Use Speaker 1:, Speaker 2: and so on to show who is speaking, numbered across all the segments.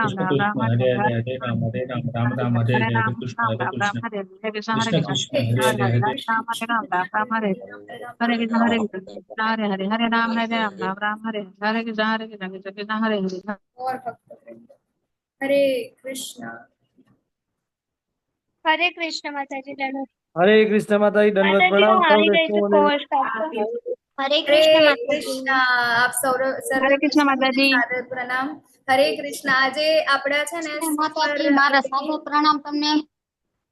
Speaker 1: राम
Speaker 2: कृष्ण
Speaker 1: राम
Speaker 2: कृष्ण
Speaker 1: राम हरे
Speaker 2: हरे
Speaker 1: हरे
Speaker 2: हरे हरे राम हरे राम राम राम हरे
Speaker 1: हरे
Speaker 2: हरे
Speaker 1: राम
Speaker 2: हरे कृष्ण
Speaker 1: राम
Speaker 2: हरे
Speaker 1: राम राम
Speaker 2: कृष्ण
Speaker 1: हरे हरे कृष्ण हरे
Speaker 2: कृष्ण
Speaker 1: कृष्ण
Speaker 2: कृष्ण हरे
Speaker 1: हरे
Speaker 2: हरे
Speaker 1: हरे
Speaker 2: हरे
Speaker 1: हरे राम राम हरे हरे कृष्ण हरे कृष्ण हरे हरे हरे राम राम हरे हरे कृष्ण कृष्ण हरे हरे
Speaker 3: और भक्त वृंद हरे कृष्ण।
Speaker 4: हरे कृष्ण माताजी दंडवत
Speaker 5: हरे कृष्ण माता जी दंडवत
Speaker 4: माताजी
Speaker 5: प्रणाम
Speaker 4: હું
Speaker 5: सब
Speaker 4: આવી गई
Speaker 5: देखने
Speaker 4: तो
Speaker 5: वाले
Speaker 4: पोस्ट आपको हरे कृष्ण
Speaker 3: हरे
Speaker 4: माताजी
Speaker 3: कृष्ण। आप सर्व
Speaker 1: हरे कृष्ण
Speaker 3: कृष्ण
Speaker 1: माता जी
Speaker 3: सादर प्रणाम। हरे कृष्ण। આજે આપડા છે ને સુપર
Speaker 4: માતાજી મારા
Speaker 3: એડમિન
Speaker 4: સાદો પ્રણામ તમને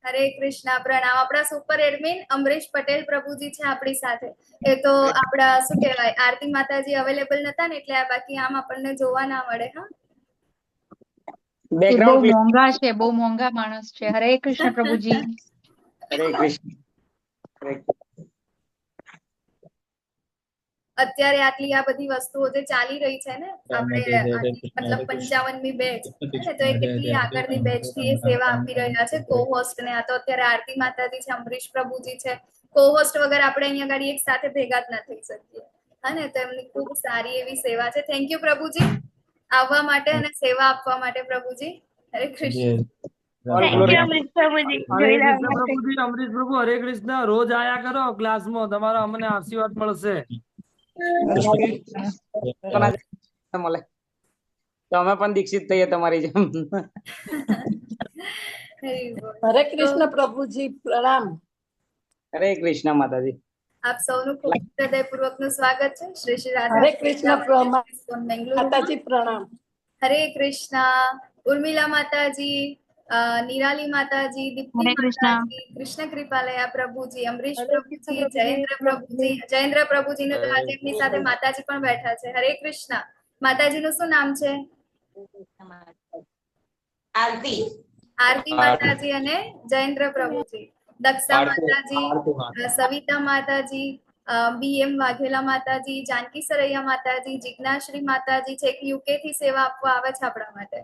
Speaker 3: હરે કૃષ્ણ પ્રણામ। આપણા સુપર એડમિન અમરીશ પટેલ પ્રભુજી છે આપણી સાથે। એ તો આપડા શું કહેવાય આરતી માતાજી અવેલેબલ નતા ને એટલે આ બાકી આમ આપણને જોવા ના મળે। હા
Speaker 1: એ બહુ મોંઘા છે બહુ મોંઘા માણસ છે હરે કૃષ્ણ પ્રભુજી
Speaker 6: हरे कृष्ण हरे
Speaker 3: અત્યારે આટલી આ બધી વસ્તુઓ જે ચાલી રહી છે ને
Speaker 2: राम
Speaker 3: આપણે
Speaker 2: हरे हरे हरे कृष्ण
Speaker 3: મતલબ
Speaker 2: हरे कृष्ण
Speaker 3: 55મી બેચ
Speaker 2: कृष्ण
Speaker 3: હે ને તો
Speaker 2: कृष्ण
Speaker 3: એ
Speaker 2: हरे
Speaker 3: કેટલી
Speaker 2: हरे हरे
Speaker 3: આગળની
Speaker 2: राम
Speaker 3: બેચ
Speaker 2: हरे
Speaker 3: થી
Speaker 2: राम
Speaker 3: એ
Speaker 2: राम
Speaker 3: સેવા
Speaker 2: राम
Speaker 3: આપી
Speaker 2: राम
Speaker 3: રહ્યા છે
Speaker 2: हरे
Speaker 3: કો
Speaker 2: हरे
Speaker 3: હોસ્ટ ને આ તો અત્યારે આરતી માતાજી છે અમરીશ પ્રભુજી છે કો હોસ્ટ વગર આપણે અહીંયા ગાડી એક સાથે ભેગા જ ના થઈ શકીએ હા ને તો એમની ખૂબ સારી એવી સેવા છે। થેન્ક યુ પ્રભુજી આવવા માટે અને સેવા આપવા માટે પ્રભુજી। હરે કૃષ્ણ।
Speaker 5: और
Speaker 4: થેન્ક
Speaker 5: ग्लोरी
Speaker 4: યુ અમૃત પ્રભુજી
Speaker 5: हरे
Speaker 4: જોઈલા
Speaker 5: कृष्ण
Speaker 4: માટે
Speaker 5: प्रभु जी अमरीश प्रभु हरे कृष्ण रोज आया करो क्लास में तमारा अमने आशीर्वाद મળશે
Speaker 6: મળે તો અમે પણ દીક્ષિત થઈએ તમારી જેમ।
Speaker 3: હરે બોલ।
Speaker 7: हरे
Speaker 3: તો
Speaker 7: कृष्ण प्रभु जी प्रणाम।
Speaker 6: हरे कृष्ण माताजी।
Speaker 3: આપ સૌનું ખૂબ હૃદયપૂર્વકનું સ્વાગત છે શ્રી શ્રી રાધા
Speaker 7: हरे कृष्ण माता
Speaker 3: બેંગલુરુમાં।
Speaker 7: जी प्रणाम।
Speaker 3: हरे कृष्णा। उर्मिला माताजी निराली माताजी दीप्ति
Speaker 1: हरे कृष्ण
Speaker 3: माताजी कृष्ण कृपालया प्रभुजी अमरीश
Speaker 7: हरे कृष्ण
Speaker 3: प्रभुजी
Speaker 7: प्रभु जी
Speaker 3: जयेन्द्र प्रभुजी ने तो आज एमनी साथे माताजी पण बैठा छे। हरे कृष्ण। माताजी નું શું નામ છે?
Speaker 6: आरती
Speaker 3: आरती माताजी અને જયેન્દ્ર પ્રભુજી દક્ષા માતાજી સવિતા માતાજી બીએમ વાઘેલા માતાજી જાનકી સરૈયા માતાજી જિજ્ઞાશ્રી માતાજી છે યુકે થી સેવા આપવા આવે છે આપણા માટે।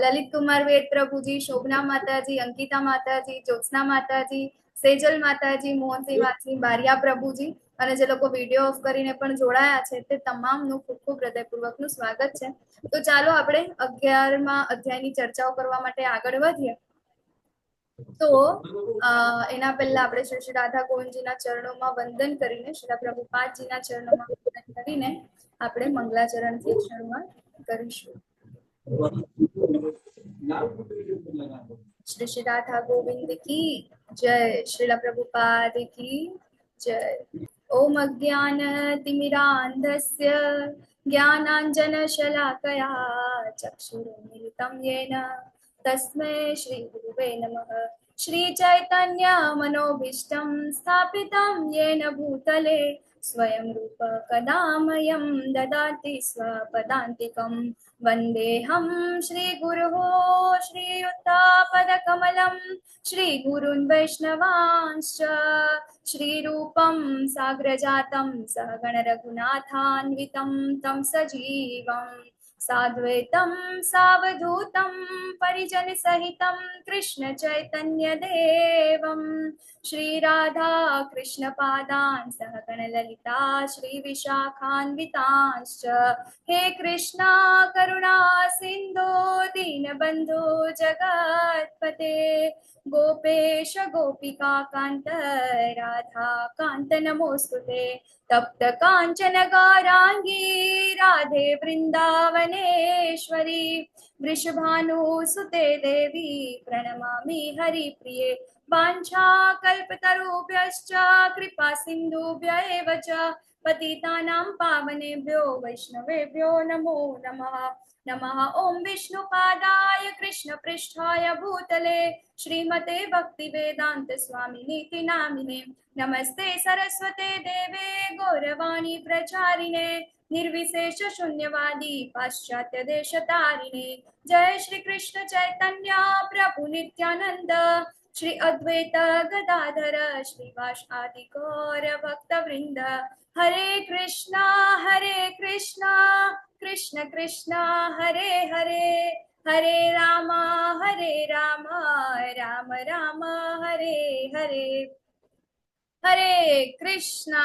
Speaker 3: લલિત કુમાર વેદ પ્રભુજી શોભના માતાજી અંકિતા માતાજી જ્યોત્સના માતાજી સેજલ માતાજી મોહનસિંહ વાસી બારિયા પ્રભુજી અને જે લોકો વિડીયો ઓફ કરીને પણ જોડાયા છે તે તમામનું ખૂબ ખૂબ હૃદયપૂર્વકનું સ્વાગત છે। તો ચાલો આપણે 11મા અધ્યાયની ચર્ચાઓ કરવા માટે આગળ વધીએ। તો એના પહેલા આપણે શ્રી શ્રી રાધા ગોવિંદજીના ચરણોમાં વંદન કરીને શ્રી પ્રભુપાદજીના ચરણોમાં વંદન કરીને આપણે મંગલાચરણથી શરૂઆત કરીશું। श्री श्री राधा गोविंद की जय। श्रीला प्रभुपाद की जय। ओम अज्ञान तिमिरान्धस्य ज्ञानाञ्जनशलाकया चक्षुरुन्मिलितं येन तस्मै श्री गुरुवे नमः। श्री चैतन्य मनोभीष्टं स्थापितं येन भूतले स्वयं रूप कदा मह्यं ददाति स्वपदान्तिकं वन्देऽहं श्रीगुरुः श्रीयुतापदकमलं श्रीगुरून् वैष्णवांश्च श्रीरूपं साग्रजातं सहगण रघुनाथान्वितं तं सजीवं साद्वैतं सावधूतं परिजनसहितं कृष्ण चैतन्यदेवं श्रीराधा कृष्णपादान् सहगण ललिता श्रीविशाखान्वितांश्च हे कृष्णा करुणा सिन्धो दीनबन्धो जगत्पते गोपेश गोपिका कान्त राधा कान्त नमोऽस्तुते तप्त काञ्चन गौराङ्गी राधे वृन्दावनेश्वरी वृषभानुसुते देवी प्रणमामि हरिप्रिये वाञ्छाकल्पतरुभ्यश्च कृपा सिन्धुभ्य एव च पतितानां पावनेभ्यो वैष्णवेभ्यो नमो नमः। नमः ॐ विष्णुपादाय कृष्णपृष्ठाय भूतले श्रीमते भक्तिवेदान्त स्वामिनीति नामिने नमस्ते सरस्वते देवे गौरवाणी प्रचारिणे निर्विशेष शून्यवादी पाश्चात्य देशतारिणे जय श्री कृष्ण चैतन्य प्रभु नित्यानंद श्री अद्वैत गदाधर श्रीवास आदि गौर भक्त वृंद हरे कृष्णा कृष्ण कृष्ण हरे हरे हरे राम राम राम हरे हरे। हरे कृष्णा।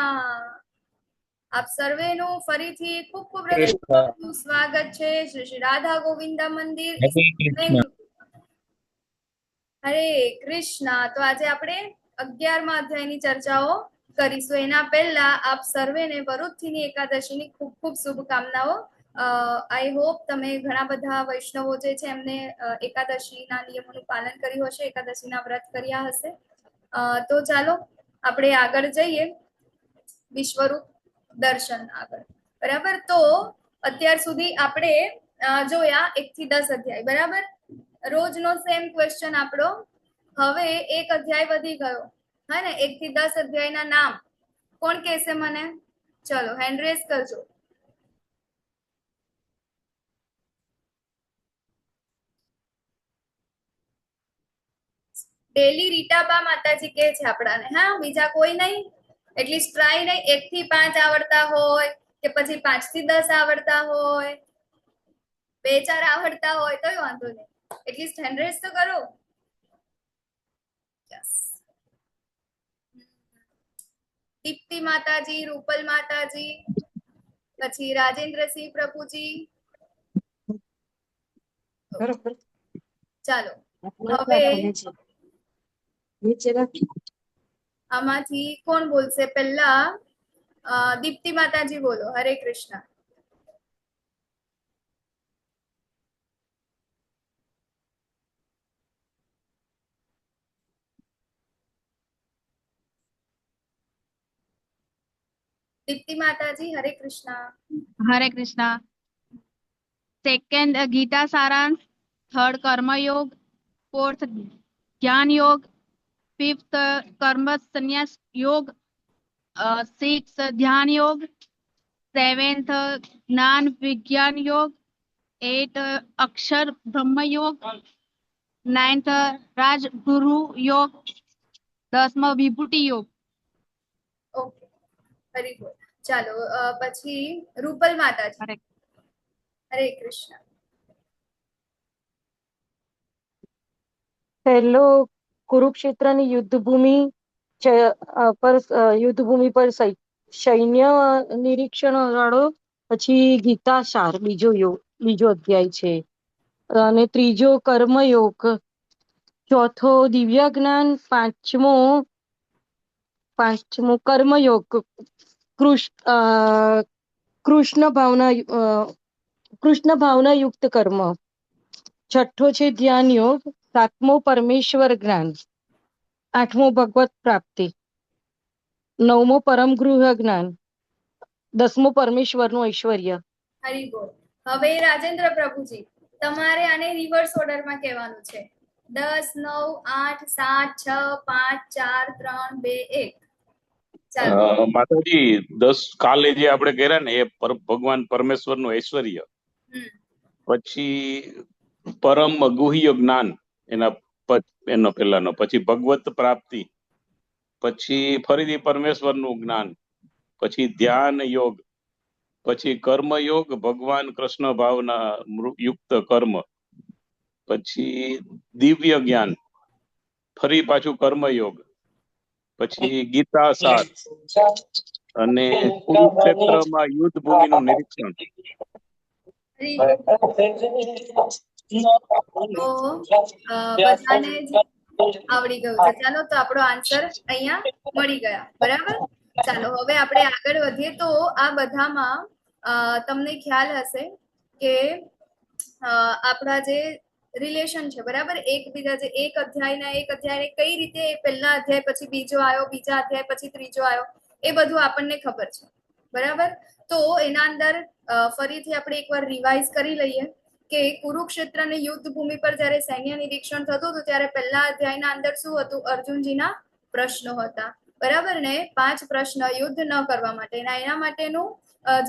Speaker 3: આપ સર્વેનું ફરીથી ખૂબ ખૂબ
Speaker 6: કૃષ્ણ.
Speaker 3: હૃદયપૂર્વકનું સ્વાગત છે શ્રી શ્રી રાધા ગોવિંદા મંદિર.
Speaker 2: હરે કૃષ્ણ.
Speaker 3: હરે કૃષ્ણ. તો આજે આપણે 11મા અધ્યાયની ચર્ચાઓ કરીશું. એના પહેલા આપ સર્વેને વરુથીની એકાદશીની ખૂબ ખૂબ શુભકામનાઓ. આઈ હોપ તમે ઘણા બધા વૈષ્ણવો જે છે એમને એકાદશીના નિયમોનું પાલન કર્યું હશે, એકાદશીના વ્રત કર્યા હશે. તો ચાલો આપણે આગળ જઈએ વિશ્વરૂપ દર્શન આગળ. બરાબર, તો અત્યાર સુધી આપણે જોયા 1 થી 10 અધ્યાય. બરાબર, રોજનો સેમ ક્વેશ્ચન આપણો. હવે એક અધ્યાય વધી ગયો, હા ને? 1 થી 10 અધ્યાયના નામ કોણ કહેશે મને? ચલો હેન્ડ રેઝ કરજો. ડેલી રીટાબા માતાજી કે છે આપણાને, હા, બીજા કોઈ નહીં. એટલીસ્ટ ટ્રાય નહીં. 1 થી 5 આવડતા હોય કે પછી 5 થી 10 આવડતા હોય, 2-4 આવડતા હોય તોય વાંધો નહીં. એટલીસ્ટ હેન્ડ રેઝ તો કરો. દીપ્તિ માતાજી, રૂપલ માતાજી, પછી રાજેન્દ્રસિંહ પ્રભુજી. ચાલો હવે આમાંથી કોણ બોલશે પહેલા? દીપ્તિ માતાજી બોલો. હરે કૃષ્ણ. દીપ્તિ માતાજી, હરે કૃષ્ણ.
Speaker 1: હરે કૃષ્ણ. સેકન્ડ ગીતા સારાંશ, થર્ડ કર્મયોગ, ફોર્થ જ્ઞાન યોગ, ફિફ્થ કર્મ સંન્યાસ યોગ, સિક્સ ધ્યાન યોગ, સેવેન્થ જ્ઞાન વિજ્ઞાન યોગ, 8 અક્ષર બ્રહ્મ યોગ, 9th રાજગુરુ યોગ, 10મો વિભૂતિ યોગ.
Speaker 3: Okay, very good. ચાલો પછી રૂપલ માતાજી.
Speaker 1: હરે
Speaker 3: હરે કૃષ્ણ.
Speaker 7: પહેલો કુરુક્ષેત્રની યુદ્ધભૂમિ પર સૈન્ય નિરીક્ષણ વાળો, પછી ગીતા સાર બીજો અધ્યાય છે, અને ત્રીજો કર્મયોગ, ચોથો દિવ્ય જ્ઞાન, પાંચમો કર્મયોગ, કૃષ્ણ ભાવના યુક્ત કર્મ, છઠ્ઠો છે ધ્યાન યોગ, 7મો પરમેશ્વર જ્ઞાન, 8મો ભગવત પ્રાપ્તિ, 9મો પરમ ગૃહ જ્ઞાન, 10મો પરમેશ્વરનું ઐશ્વર્ય.
Speaker 3: હરી બોલ. હવે રાજેન્દ્ર પ્રભુજી તમારે આને રિવર્સ ઓર્ડરમાં કહેવાનું છે. 10, 9, 8, 7, 6, 5, 4, 3, 2, 1. ચાલો.
Speaker 8: માતાજી 10 કાલે જે આપણે કર્યા ને એ ભગવાન પરમેશ્વર નું ઐશ્વર્ય, પછી પરમ ગુહ્ય જ્ઞાન એનો પેલાનો, પછી ભગવત પ્રાપ્તિ, પછી ફરીથી પરમેશ્વર નું જ્ઞાન, પછી ધ્યાન યોગ, પછી કર્મ યોગ, ભગવાન કૃષ્ણ ભાવના યુક્ત કર્મ, પછી દિવ્ય જ્ઞાન, ફરી પાછું કર્મયોગ, પછી ગીતા સાર, અને કુરુક્ષેત્રમાં યુદ્ધ ભૂમિનું નિરીક્ષણ.
Speaker 3: બધાને આવડી ગયું છે. ચાલો, તો આપણો આન્સર અહીંયા મળી ગયા. બરાબર, ચાલો હવે આપણે આગળ વધીએ. તો આ બધામાં તમને ખ્યાલ હશે કે આપણા જે રિલેશન છે, બરાબર, એકબીજા જે એક અધ્યાય કઈ રીતે પહેલા અધ્યાય પછી બીજો આવ્યો, બીજા અધ્યાય પછી ત્રીજો આવ્યો, એ બધું આપણને ખબર છે. બરાબર, તો એના અંદર ફરીથી આપણે એકવાર રિવાઇઝ કરી લઈએ કે કુરુક્ષેત્રની યુદ્ધ ભૂમિ પર જ્યારે સૈન્ય નિરીક્ષણ થતું હતું ત્યારે પહેલા અધ્યાયના અંદર શું હતું? અર્જુનજીના પ્રશ્નો હતા. બરાબર ને? 5 પ્રશ્ન યુદ્ધ ન કરવા માટે, એના માટેનું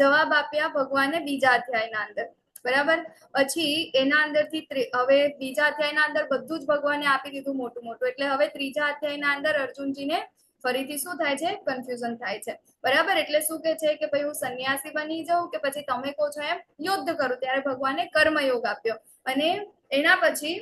Speaker 3: જવાબ આપ્યા ભગવાને બીજા અધ્યાયના અંદર. બરાબર, પછી એના અંદરથી હવે બીજા અધ્યાયના અંદર બધું જ ભગવાને આપી દીધું મોટું મોટું. એટલે હવે ત્રીજા અધ્યાયના અંદર અર્જુનજીને ફરીથી શું થાય છે? કન્ફ્યુઝન થાય છે. બરાબર, એટલે શું કે છે કે ભાઈ હું સંન્યાસી બની જાઉં કે પછી તમે કહો છો એમ યુદ્ધ કરું? ત્યારે ભગવાને કર્મયોગ આપ્યો, અને એના પછી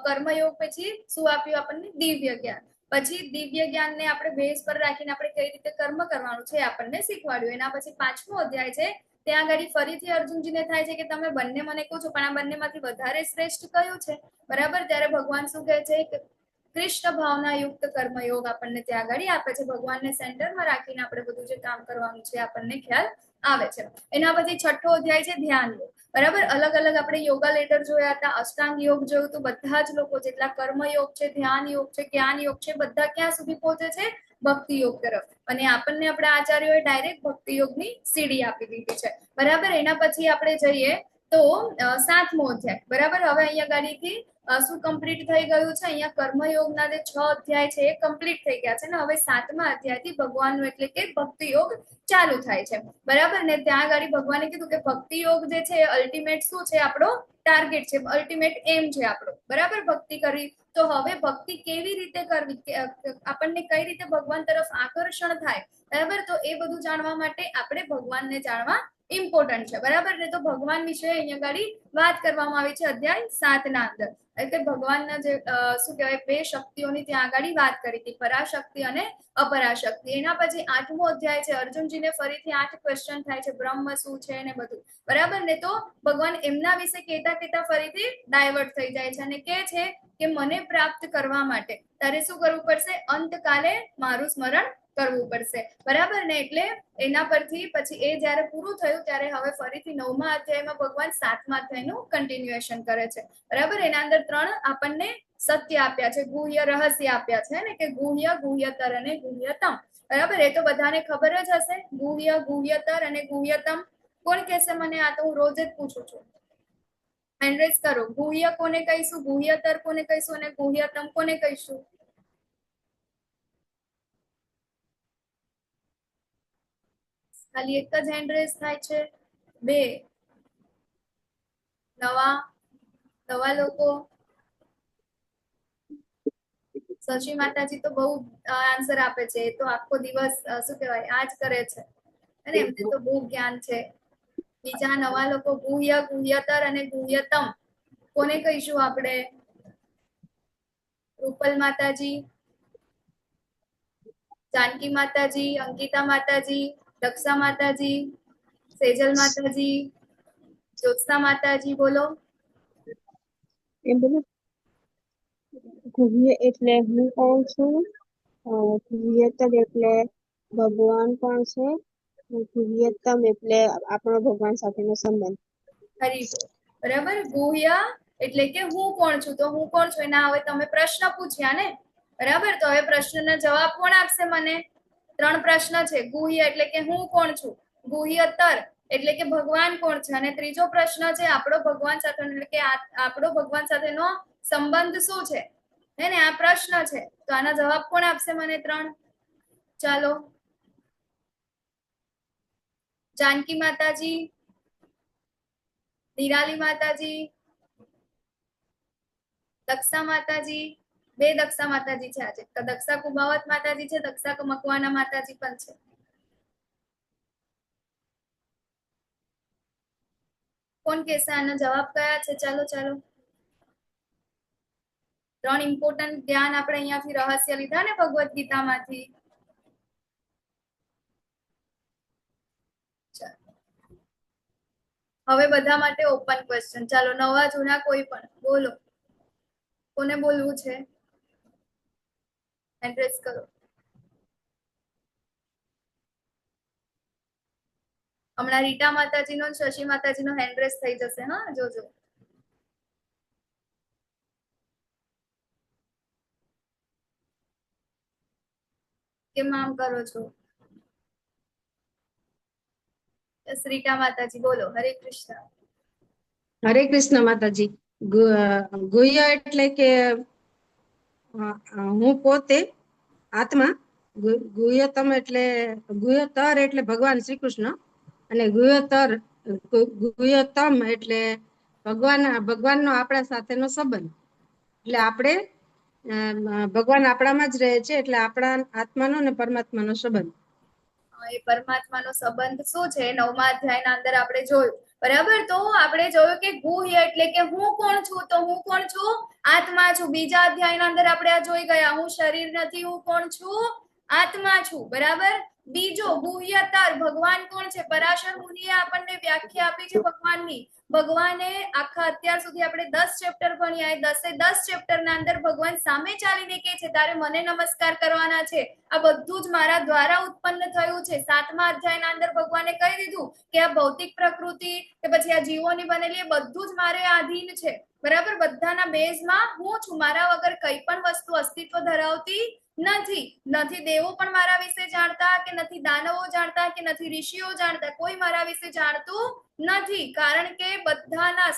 Speaker 3: કર્મયોગ પછી શું આપ્યું આપણને? દિવ્ય જ્ઞાન. પછી દિવ્ય જ્ઞાનને આપણે બેઝ પર રાખીને આપણે કઈ રીતે કર્મ કરવાનું છે આપણને શીખવાડ્યું. એના પછી 5મો અધ્યાય છે, ત્યાં આગળ ફરીથી અર્જુનજીને થાય છે કે તમે બંને મને કહો છો, પણ આ બંનેમાંથી વધારે શ્રેષ્ઠ કયું છે? બરાબર. ત્યારે ભગવાન શું કહે છે કે કૃષ્ણ ભાવના યુક્ત કર્મયોગ આપણને ત્યાં આગળ આપે છે. ભગવાનને સેન્ટરમાં રાખીને આપણે બધું જે કામ કરવાનું છે આપણને ખ્યાલ આવે છે. એના પછી 6થો અધ્યાય છે ધ્યાન યોગ. બરાબર. અલગ અલગ આપણે યોગા લેટર જોયા હતા, અષ્ટાંગ યોગ જોયું તો બધા જ લોકો જેટલા કર્મ યોગ છે, ધ્યાન યોગ છે, જ્ઞાન યોગ છે, બધા ક્યાં સુધી પહોંચે છે? ભક્તિ યોગ તરફ. અને આપણને આપણા આચાર્યોએ ડાયરેક્ટ ભક્તિ યોગની સીડી આપી દીધી છે. બરાબર. એના પછી આપણે જઈએ તો 7મો અધ્યાય. બરાબર. હવે અહીંયા ગાડીથી શું કમ્પ્લીટ થઈ ગયું છે? અહીંયા કર્મયોગના જે 6 અધ્યાય છે એ કમ્પ્લીટ થઈ ગયા છે ને હવે 7મા અધ્યાયથી ભગવાનનું એટલે કે ભક્તિ યોગ ચાલુ થાય છે. બરાબર ને. ત્યાં આગળ ભગવાને કીધું કે ભક્તિ યોગ જે છે અલ્ટિમેટ શું છે? આપણો ટાર્ગેટ છે, અલ્ટિમેટ એમ છે આપણો. બરાબર. ભક્તિ કરવી. તો હવે ભક્તિ કેવી રીતે કરવી, આપણને કઈ રીતે ભગવાન તરફ આકર્ષણ થાય, બરાબર, તો એ બધું જાણવા માટે આપણે ભગવાનને જાણવા ઇમ્પોર્ટન્ટ છે. બરાબર ને. તો ભગવાન વિશે અહીંયા ગાડી વાત કરવામાં આવી છે અધ્યાય 7ના અંદર. એટલે ભગવાનના જે શું કહેવાય 2 શક્તિઓની ત્યાં આગળ વાત કરી હતી, પરાશક્તિ અને અપરાશક્તિ. એના પછી 8મો અધ્યાય છે, અર્જુનજીને ફરીથી 8 ક્વેશ્ચન થાય છે, બ્રહ્મ શું છે ને બધું. બરાબર ને. તો ભગવાન એમના વિશે કહેતા ફરીથી ડાયવર્ટ થઈ જાય છે અને કહે છે કે મને પ્રાપ્ત કરવા માટે તારે શું કરવું પડશે? અંતકાલે મારું સ્મરણ કરવું પડશે. બરાબર ને. એટલે એના પરથી પછી એ જયારે પૂરું થયું ત્યારે હવે ફરીથી 9મા અધ્યાયમાં ભગવાન 7મા અધ્યાયનું કન્ટિન્યુએશન કરે છે. બરાબર. એના અંદર 3 આપણને સત્ય આપ્યા છે, ગુહ્ય રહસ્ય આપ્યા છે ને, કે ગુહ્ય, ગુહ્યતર અને ગુહ્યતમ. બરાબર. એ તો બધાને ખબર જ હશે. ગુહ્ય, ગુહ્યતર અને ગુહ્યતમ. કોણ કહેશે મને? આ તો હું રોજ જ પૂછું છું. હેન્ડ કરો. ગુહ્ય કોને કહીશું, ગુહ્યતર કોને કહીશું અને ગુહ્યતમ કોને કહીશું? ખાલી એક જ હેન્ડ રેઝ થાય છે. 2 નવા લોકો. શશી માતાજી તો બહુ આન્સર આપે છે. એ તો આખો દિવસ શું કહેવાય આ જ કરે છે અને એમને તો બહુ જ્ઞાન છે. બીજા નવા લોકો ગુહ્ય, ગુહ્યતર અને ગુહ્યતમ કોને કહીશું આપણે? રૂપલ માતાજી, જાનકી માતાજી, અંકિતા માતાજી, દક્ષા માતાજી, સેજલ માતાજી, જ્યોત્સના માતાજી. બોલો.
Speaker 9: ગુહ્ય એટલે હું કોણ છું, ગુહ્યતર એટલે ભગવાન કોણ છે, ગુહ્યતમ એટલે આપણો ભગવાન સાથેનો સંબંધ.
Speaker 3: હરી બોલ. બરાબર. ગુહ્ય એટલે કે હું કોણ છું. તો હું કોણ છું એના હવે તમે પ્રશ્ન પૂછ્યા ને. બરાબર. તો હવે પ્રશ્નના જવાબ કોણ આપશે મને? 3 પ્રશ્ન છે. ગુહ્ય એટલે કે હું કોણ છું, ગુહ્યતર એટલે કે ભગવાન કોણ છે, અને ત્રીજો પ્રશ્ન છે આપણો ભગવાન સાથે એટલે કે આપણો ભગવાન સાથેનો સંબંધ શું છે, હે ને? આ પ્રશ્ન છે. તો આના જવાબ કોણ આપશે મને? 3. ચાલો. જાનકી માતાજી, નિરાલી માતાજી, દક્ષા માતાજી. 2 દક્ષા માતાજી છે આજે. દક્ષા કુમાવત માતાજી છે, દક્ષા મકવાના માતાજી પણ છે. કોણ કહેશે આનો જવાબ કયા છે? ચાલો. 3 ઇમ્પોર્ટન્ટ જ્ઞાન આપણે અહીંયાથી રહસ્ય લીધા ને ભગવદ્ ગીતામાંથી. હવે બધા માટે ઓપન ક્વેશ્ચન. ચાલો. નવા જૂના કોઈ પણ બોલો. કોને બોલવું છે? એડ્રેસ કરો. હમણાં રીટા માતાજીનો અને શશી માતાજીનો હેન્ડ રેસ થઈ જશે. હા, જોજો. કેમ આમ કરો છો? રીટા માતાજી બોલો. હરે કૃષ્ણ.
Speaker 10: હરે કૃષ્ણ માતાજી. ગુહ્ય એટલે કે હું પોતે આત્મા. ગુહ્યતમ એટલે ગુહ્યતર એટલે ભગવાન શ્રી કૃષ્ણ, અને ગુહ્યતમ એટલે ભગવાનનો આપણા સાથેનો સંબંધ. એટલે આપણે ભગવાન આપણામાં જ રહે છે, એટલે આપણા આત્માનો અને પરમાત્માનો સંબંધ.
Speaker 3: એ પરમાત્માનો સંબંધ શું છે? 9મા અધ્યાયના અંદર આપણે જોયું બરાબર. તો આપણે જોયું કે ગુહ્ય એટલે કે હું કોણ છું, તો હું કોણ છું? આત્મા છું. બીજા અધ્યાયના અંદર આપણે આ જોઈ ગયા, હું શરીર નથી, હું કોણ છું? આત્મા છું. બરાબર. બીજો ગુહ્યતર, ભગવાન કોણ છે? પરાશર મુનિએ આપણને વ્યાખ્યા આપી છે ભગવાનની. ભગવાને આખા અત્યાર સુધી આપણે 10 ચેપ્ટર ભણ્યા, એ 10 ચેપ્ટરના અંદર ભગવાન સામે ચાલીને કહે છે તારે મને નમસ્કાર કરવાના છે, આ બધું જ મારા દ્વારા ઉત્પન્ન થયું છે. 7મા અધ્યાયના અંદર ભગવાને કહી દીધું કે આ ભૌતિક પ્રકૃતિ કે પછી આ જીવોની બનેલી એ બધું જ મારે આધીન છે. બરાબર. બધાના બેઝમાં હું છું, મારા વગર કઈ પણ વસ્તુ અસ્તિત્વ ધરાવતી નથી. દેવો પણ મારા વિશે જાણતા, કે નથી દાનવો જાણતા, કે નથી ઋષિઓ જાણતા, કોઈ મારા વિશે જાણતું નથી. કારણ કે બધાના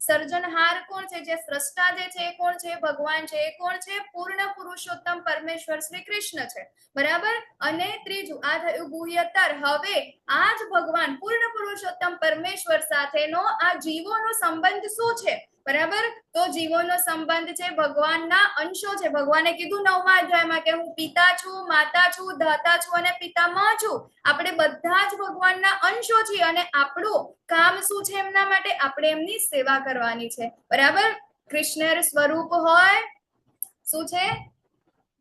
Speaker 3: સર્જનહાર કોણ છે? જે સ્રષ્ટા જે છે એ કોણ છે? ભગવાન છે. એ કોણ છે? પૂર્ણ પુરુષોત્તમ પરમેશ્વર શ્રી કૃષ્ણ છે. બરાબર. અને ત્રીજું આ થયું ગુહ્યતર. હવે આ જ ભગવાન પૂર્ણ પુરુષોત્તમ પરમેશ્વર સાથેનો આ જીવોનો સંબંધ શું છે? બરાબર. તો જીવોનો સંબંધ છે ભગવાનના અંશો છે. ભગવાને કીધું 9મા અધ્યાયમાં કે હું પિતા છું, માતા છું, દાતા છું અને પિતામહ છું. આપણે બધા જ ભગવાનના અંશો છીએ અને આપણું કામ શું છે? એમના માટે આપણે એમની સેવા કરવાની છે. બરાબર. કૃષ્ણેર સ્વરૂપ હોય શું છે?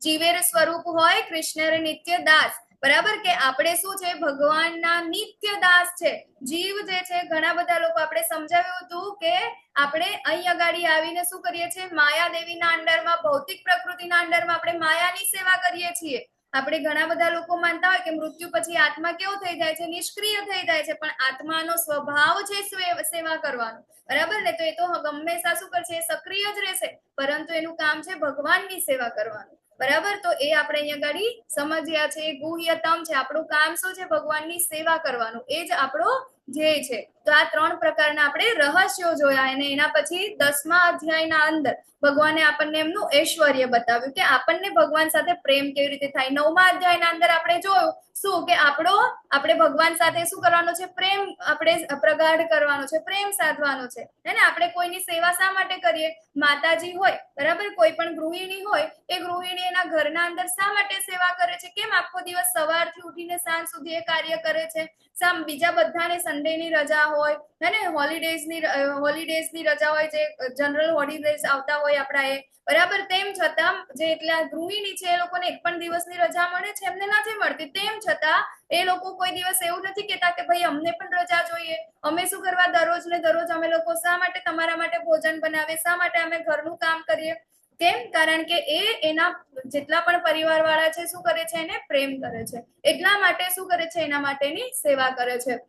Speaker 3: જીવેર સ્વરૂપ હોય કૃષ્ણેર નિત્ય દાસ. બરાબર. કે આપણે શું છે? ભગવાનના નિત્ય દાસ છે. જીવ જે છે, ઘણા બધા લોકો આપણે સમજાવ્યું હતું કે આપણે અહીં અગાડી આવીને શું કરીએ છીએ? માયાદેવીના અંડરમાં, ભૌતિક પ્રકૃતિના અંડરમાં આપણે માયાની સેવા કરીએ છીએ. આપણે ઘણા બધા લોકો માનતા હોય કે મૃત્યુ પછી આત્મા કેવો થઈ જાય છે? નિષ્ક્રિય થઈ જાય છે. પણ આત્માનો સ્વભાવ છે સેવા કરવાનો. બરાબર ને. તો એ તો હંમેશા શું કરશે? સક્રિય જ રહેશે, પરંતુ એનું કામ છે ભગવાનની સેવા કરવાનું. બરાબર. તો એ આપણે અહીંયા ગાડી સમજ્યા છે. ગુહ્યતમ છે. આપણું કામ શું છે? ભગવાનની સેવા કરવાનું. એ જ આપણો ધ્યેય છે. તો આ 3 પ્રકારના આપણે રહસ્યો જોયા, અને એના પછી 10મા અધ્યાયના અંદર ભગવાને આપણને એમનું ઐશ્વર્ય બતાવ્યું કે આપણને ભગવાન સાથે પ્રેમ કેવી રીતે થાય. 9મા અધ્યાયના અંદર આપણે જોયું શું કે આપણે ભગવાન સાથે શું કરવાનો છે? પ્રેમ આપણે પ્રગાઢ કરવાનો છે, પ્રેમ સાધવાનો છે. હે ને. આપણે કોઈની સેવા શા માટે કરીએ? માતાજી હોય, બરાબર, કોઈ પણ ગૃહિણી હોય, એ ગૃહિણી એના ઘરના અંદર શા માટે સેવા કરે છે? કેમ આખો દિવસ સવારથી ઉઠીને સાંજ સુધી એ કાર્ય કરે છે? બીજા બધાને સન્ડેની રજા હોય, હે ને, હોલિડેઝની રજા હોય, જે જનરલ હોલિડેઝ આવતા હોય આપણા એ. બરાબર. તેમ છતાં જે એટલા ગૃહિણી છે એ લોકોને એક પણ દિવસની રજા મળે છે? એમને નથી મળતી. તેમ છતાં એ લોકો કોઈ દિવસ એવું નથી કેતા કે ભાઈ અમને પણ રજા જોઈએ, અમે શું કરવા દરરોજ ને દરરોજ અમે લોકો શા માટે તમારા માટે ભોજન બનાવે, શા માટે અમે ઘરનું કામ કરીએ? કેમ? કારણ કે એ એના જેટલા પણ પરિવાર વાળા છે શું કરે છે? એને પ્રેમ કરે છે. એટલા માટે શું કરે છે? એના માટેની સેવા કરે છે.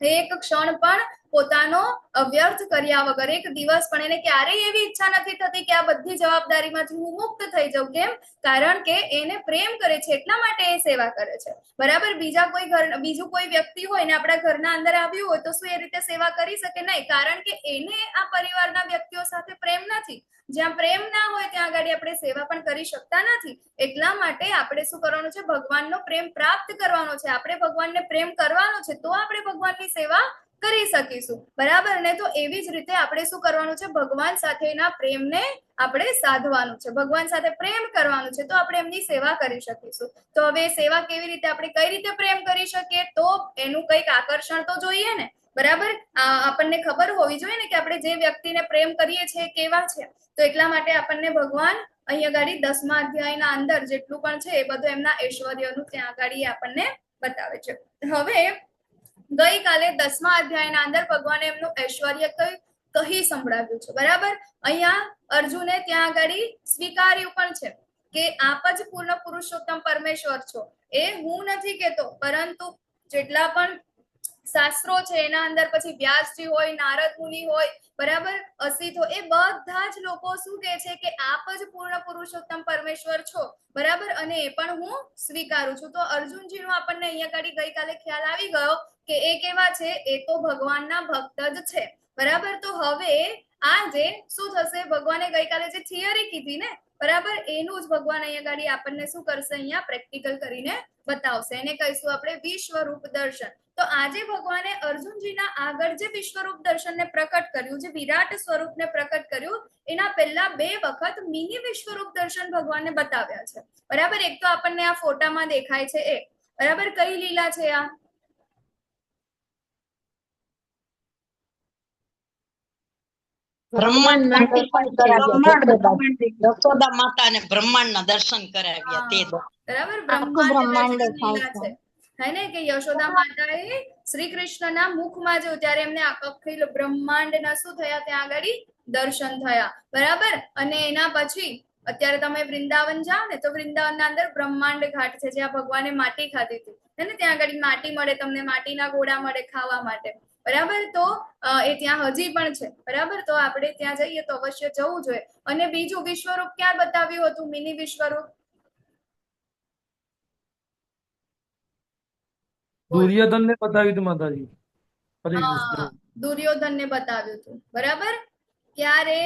Speaker 3: એક ક્ષણ પણ પોતાનો અવ્યર્થ કર્યા વગર, એક દિવસ પણ એને ક્યારેય એવી ઈચ્છા નથી થતી કે આ બધી જવાબદારીમાંથી હું મુક્ત થઈ જાઉં. કેમ? કારણ કે એને પ્રેમ કરે છે, એટલા માટે એ સેવા કરે છે. બરાબર. બીજું કોઈ વ્યક્તિ હોય ને આપણા ઘરના અંદર આવ્યું હોય તો શું એ રીતે સેવા કરી શકે? નહીં. કારણ કે એને આ પરિવારના વ્યક્તિઓ સાથે પ્રેમ નથી. જ્યાં પ્રેમ ના હોય ત્યાં આગળ આપણે સેવા પણ કરી શકતા નથી. એટલા માટે આપણે શું કરવાનું છે? ભગવાનનો પ્રેમ પ્રાપ્ત કરવાનો છે. આપણે ભગવાનને પ્રેમ કરવાનો છે, તો આપણે ભગવાનની સેવા કરી શકીશું. બરાબર ને. તો એવી જ રીતે આપણે શું કરવાનું છે? ભગવાન સાથેના પ્રેમને આપણે સાધવાનું છે. ભગવાન સાથે પ્રેમ કરવાનું છે, તો આપણે એમની સેવા કરી શકીશું. તો હવે સેવા કેવી રીતે, આપણે કઈ રીતે પ્રેમ કરી શકીએ? તો એનું કંઈક આકર્ષણ તો જોઈએ ને. બરાબર. આપણને ખબર હોવી જોઈએ ને કે આપણે જે વ્યક્તિને પ્રેમ કરીએ છીએ કેવા છે. તો એટલા માટે આપણને ભગવાન અહીંયા ગાડી 10મા અધ્યાયના અંદર જેટલું પણ છે એ બધું એમના ઐશ્વર્યનું ત્યાં ગાડી આપણને બતાવે છે. હવે ગઈકાલે 10મા અધ્યાયના અંદર ભગવાને એમનું ઐશ્વર્ય કહી સંભળાવ્યું છે. બરાબર. અહીંયા અર્જુને ત્યાં આગળ સ્વીકાર્યું પણ છે કે આપ જ પૂર્ણ પુરુષોત્તમ પરમેશ્વર છો. એ હું નથી કેતો, પરંતુ જેટલા પણ શાસ્ત્રો છે એના અંદર પછી વ્યાસજી હોય, નારદ મુનિ હોય, બરાબર, અસિત હોય, એ બધા જ લોકો શું કહે છે કે આપ જ પૂર્ણ પુરુષોત્તમ પરમેશ્વર છો. બરાબર. અને એ પણ હું સ્વીકારું છું. તો અર્જુનજીનો આપણને અહીંયા ગાડી ગઈકાલે ખ્યાલ આવી ગયો કે એ કેવા છે? એ તો ભગવાનના ભક્ત જ છે. બરાબર. તો હવે આજે શું થશે? ભગવાને ગઈકાલે જે થિયરી કીધી ને, બરાબર, એનું જ ભગવાન અહીંયા ગાડી આપણને શું કરશે? અહીંયા પ્રેક્ટિકલ કરીને બતાવશે. એને કહીશું આપણે વિશ્વરૂપ દર્શન. તો આજે ભગવાને અર્જુનજીના આગળ જે વિશ્વરૂપ દર્શનને પ્રકટ કર્યું, જે વિરાટ સ્વરૂપને પ્રકટ કર્યું, એના પહેલા 2 વખત મિની વિશ્વરૂપ દર્શન ભગવાને બતાવ્યા છે. બરાબર. એક તો આપણને આ ફોટામાં દેખાય છે એ. બરાબર. કઈ લીલા છે આ?
Speaker 10: બ્રહ્માંડના
Speaker 9: દર્શન કરાવ્યા યશોદા માતાને બ્રહ્માંડના દર્શન કરાવ્યા તે
Speaker 3: બરાબર,
Speaker 9: આખું બ્રહ્માંડ
Speaker 3: દર્શન
Speaker 9: થાય
Speaker 3: લીલા
Speaker 9: છે.
Speaker 3: છે હે ને, કે યશોદા માતાએ શ્રી કૃષ્ણના મુખમાં જો ત્યારે એમને અખિલ બ્રહ્માંડના શું થયા ત્યાં આગળ દર્શન થયા. બરાબર, અને એના પછી અત્યારે તમે વૃંદાવન જાઓ ને તો વૃંદાવનના અંદર બ્રહ્માંડ ઘાટ છે જ્યાં ભગવાને માટી ખાધી હતી હે ને, ત્યાં આગળ માટી મળે, તમને માટીના ગોળા મળે ખાવા માટે. બરાબર, તો એ ત્યાં હજી પણ છે. બરાબર, તો આપણે ત્યાં જઈએ તો અવશ્ય જવું જોઈએ. અને બીજું વિશ્વરૂપ ક્યાં બતાવ્યું હતું, મિની વિશ્વરૂપ?
Speaker 5: દુર્યોધન ને બતાવ્યું હતું માતાજી. હરે કૃષ્ણ.
Speaker 3: દુર્યોધન ને બતાવ્યું હતું. બરાબર, ક્યારે?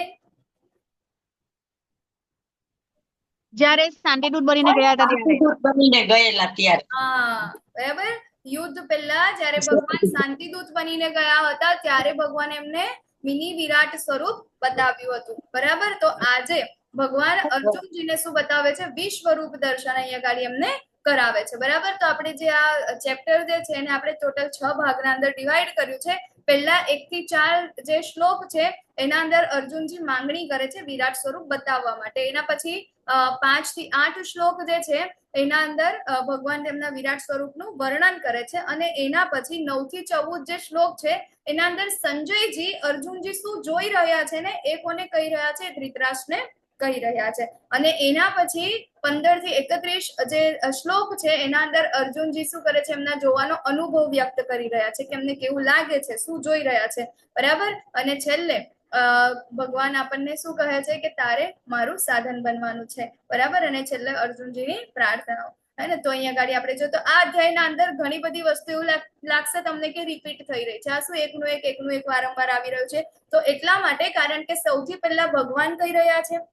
Speaker 1: જ્યારે શાંતિદૂત બનીને ગયા હતા ત્યારે.
Speaker 9: બનીને ગયેલા ત્યારે.
Speaker 3: હા, બરાબર, યુદ્ધ પહેલા જ્યારે ભગવાન શાંતિદૂત બનીને ગયા હતા ત્યારે ભગવાન એમને મિની વિરાટ સ્વરૂપ બતાવ્યું હતું. બરાબર, તો આજે ભગવાન અર્જુનજીને શું બતાવે છે? વિશ્વરૂપ દર્શન અહીંયા ગાડી એમને કરાવે છે. બરાબર, તો આપણે જે આ ચેપ્ટર જે છે એને આપણે ટોટલ 6 ભાગના અંદર ડિવાઈડ કર્યું છે. પહેલા 1 થી 4 જે શ્લોક છે એના અંદર અર્જુનજી માંગણી કરે છે વિરાટ સ્વરૂપ બતાવવા માટે. એના પછી 5 થી 8 શ્લોક જે છે એના અંદર ભગવાન તેમના વિરાટ સ્વરૂપનું વર્ણન કરે છે. અને એના પછી 9 થી 14 જે શ્લોક છે એના અંદર સંજયજી અર્જુનજી શું જોઈ રહ્યા છે ને એ કોને કહી રહ્યા છે? ધૃતરાષ્ટ્રને કહી રહ્યા છે. અને એના પછી 15 થી 31 જે શ્લોક છે એના અંદર અર્જુનજી શું કરે છે? એમના જોવાનો અનુભવ વ્યક્ત કરી રહ્યા છે કે એમને કેવું લાગે છે, શું જોઈ રહ્યા છે. બરાબર, અને છેલ્લે ભગવાન આપણને શું કહે છે કે તારે મારું સાધન બનવાનું છે. બરાબર, અને છેલ્લે અર્જુનજીની પ્રાર્થનાઓ હે ને. તો અહીંયા ગાડી આપણે જો તો આ અધ્યાયના અંદર ઘણી બધી વસ્તુ એવું લાગશે તમને કે રિપીટ થઈ રહી છે. આ શું એકનું એક વારંવાર આવી રહ્યું છે? તો એટલા માટે કારણ કે સૌથી પહેલા ભગવાન કહી રહ્યા છે,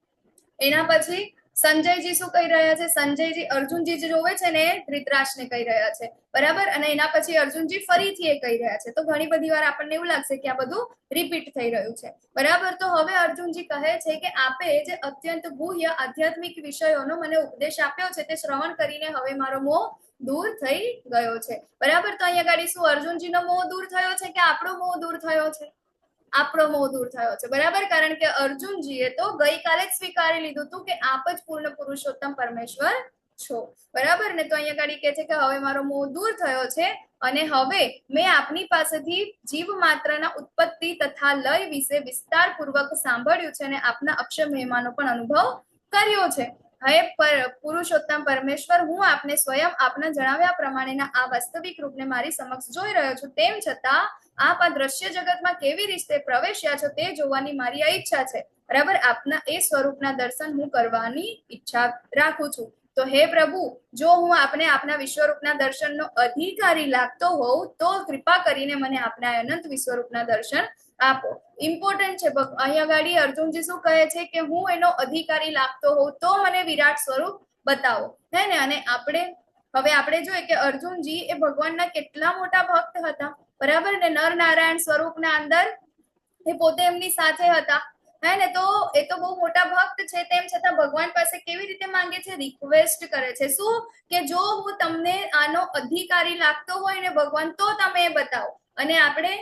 Speaker 3: એના પછી સંજયજી શું કહી રહ્યા છે? સંજયજી અર્જુનજી જે જોવે છે ને ધૃતરાષ્ટ્રને કહી રહ્યા છે. બરાબર, અને એના પછી અર્જુનજી ફરીથી એ કહી રહ્યા છે. તો ઘણી બધી વાર આપણને એવું લાગશે કે આ બધું રિપીટ થઈ રહ્યું છે. બરાબર, તો હવે અર્જુનજી કહે છે કે આપે જે અત્યંત ગુહ્ય આધ્યાત્મિક વિષયોનો મને ઉપદેશ આપ્યો છે તે શ્રવણ કરીને હવે મારો મોહ દૂર થઈ ગયો છે. બરાબર, તો અહીંયા ગાડી શું અર્જુનજીનો મોહ દૂર થયો છે કે આપણો મોહ દૂર થયો છે? આપણો મોહ દૂર થયો છે. બરાબર, કારણ કે અર્જુનજીએ તો ગઈકાલે જ સ્વીકારી લીધું હતું કે આપ જ પૂર્ણ પુરુષોત્તમ પરમેશ્વર છો. બરાબર ને, તો અહીંયા ગાડી કહે છે કે હવે મારો મોહ દૂર થયો છે અને હવે મેં આપની પાસેથી જીવ માત્રના ઉત્પત્તિ તથા લય વિશે વિસ્તારપૂર્વક સાંભળ્યું છે અને આપના અક્ષર મહિમાનો પણ અનુભવ કર્યો છે. હે પુરુષોત્તમ પરમેશ્વર, હું આપને સ્વયં આપના જણાવ્યા પ્રમાણેના આ વાસ્તવિક રૂપને મારી સમક્ષ જોઈ રહ્યો છું. તેમ છતાં આપ આ દ્રશ્ય જગતમાં કેવી રીતે પ્રવેશ્યા છો તે જોવાની મારી આ ઈચ્છા છે. બરાબર, આપના એ સ્વરૂપના દર્શન હું કરવાની ઈચ્છા રાખું છું. તો હે પ્રભુ, જો હું આપને આપના વિશ્વરૂપના દર્શનનો અધિકારી લાગતો હોઉં તો કૃપા કરીને મને આપના અનંત વિશ્વરૂપના દર્શન આપો. ઇમ્પોર્ટન્ટ છે. અહીંયા ગાડી અર્જુનજી શું કહે છે કે હું એનો અધિકારી લાગતો હોઉં તો મને વિરાટ સ્વરૂપ બતાવો હે ને. અને આપણે જોઈએ કે અર્જુનજી એ ભગવાનના કેટલા મોટા ભક્ત હતા. બરાબર ને, નર નારાયણ સ્વરૂપના અંદર એ પોતે એમની સાથે હતા હે ને. તો એ તો બહુ મોટા ભક્ત છે, તેમ છતાં ભગવાન પાસે કેવી રીતે માંગે છે? રિક્વેસ્ટ કરે છે. શું કે જો હું તમને આનો અધિકારી લાગતો હોય ને ભગવાન તો તમે એ બતાવો. અને આપણે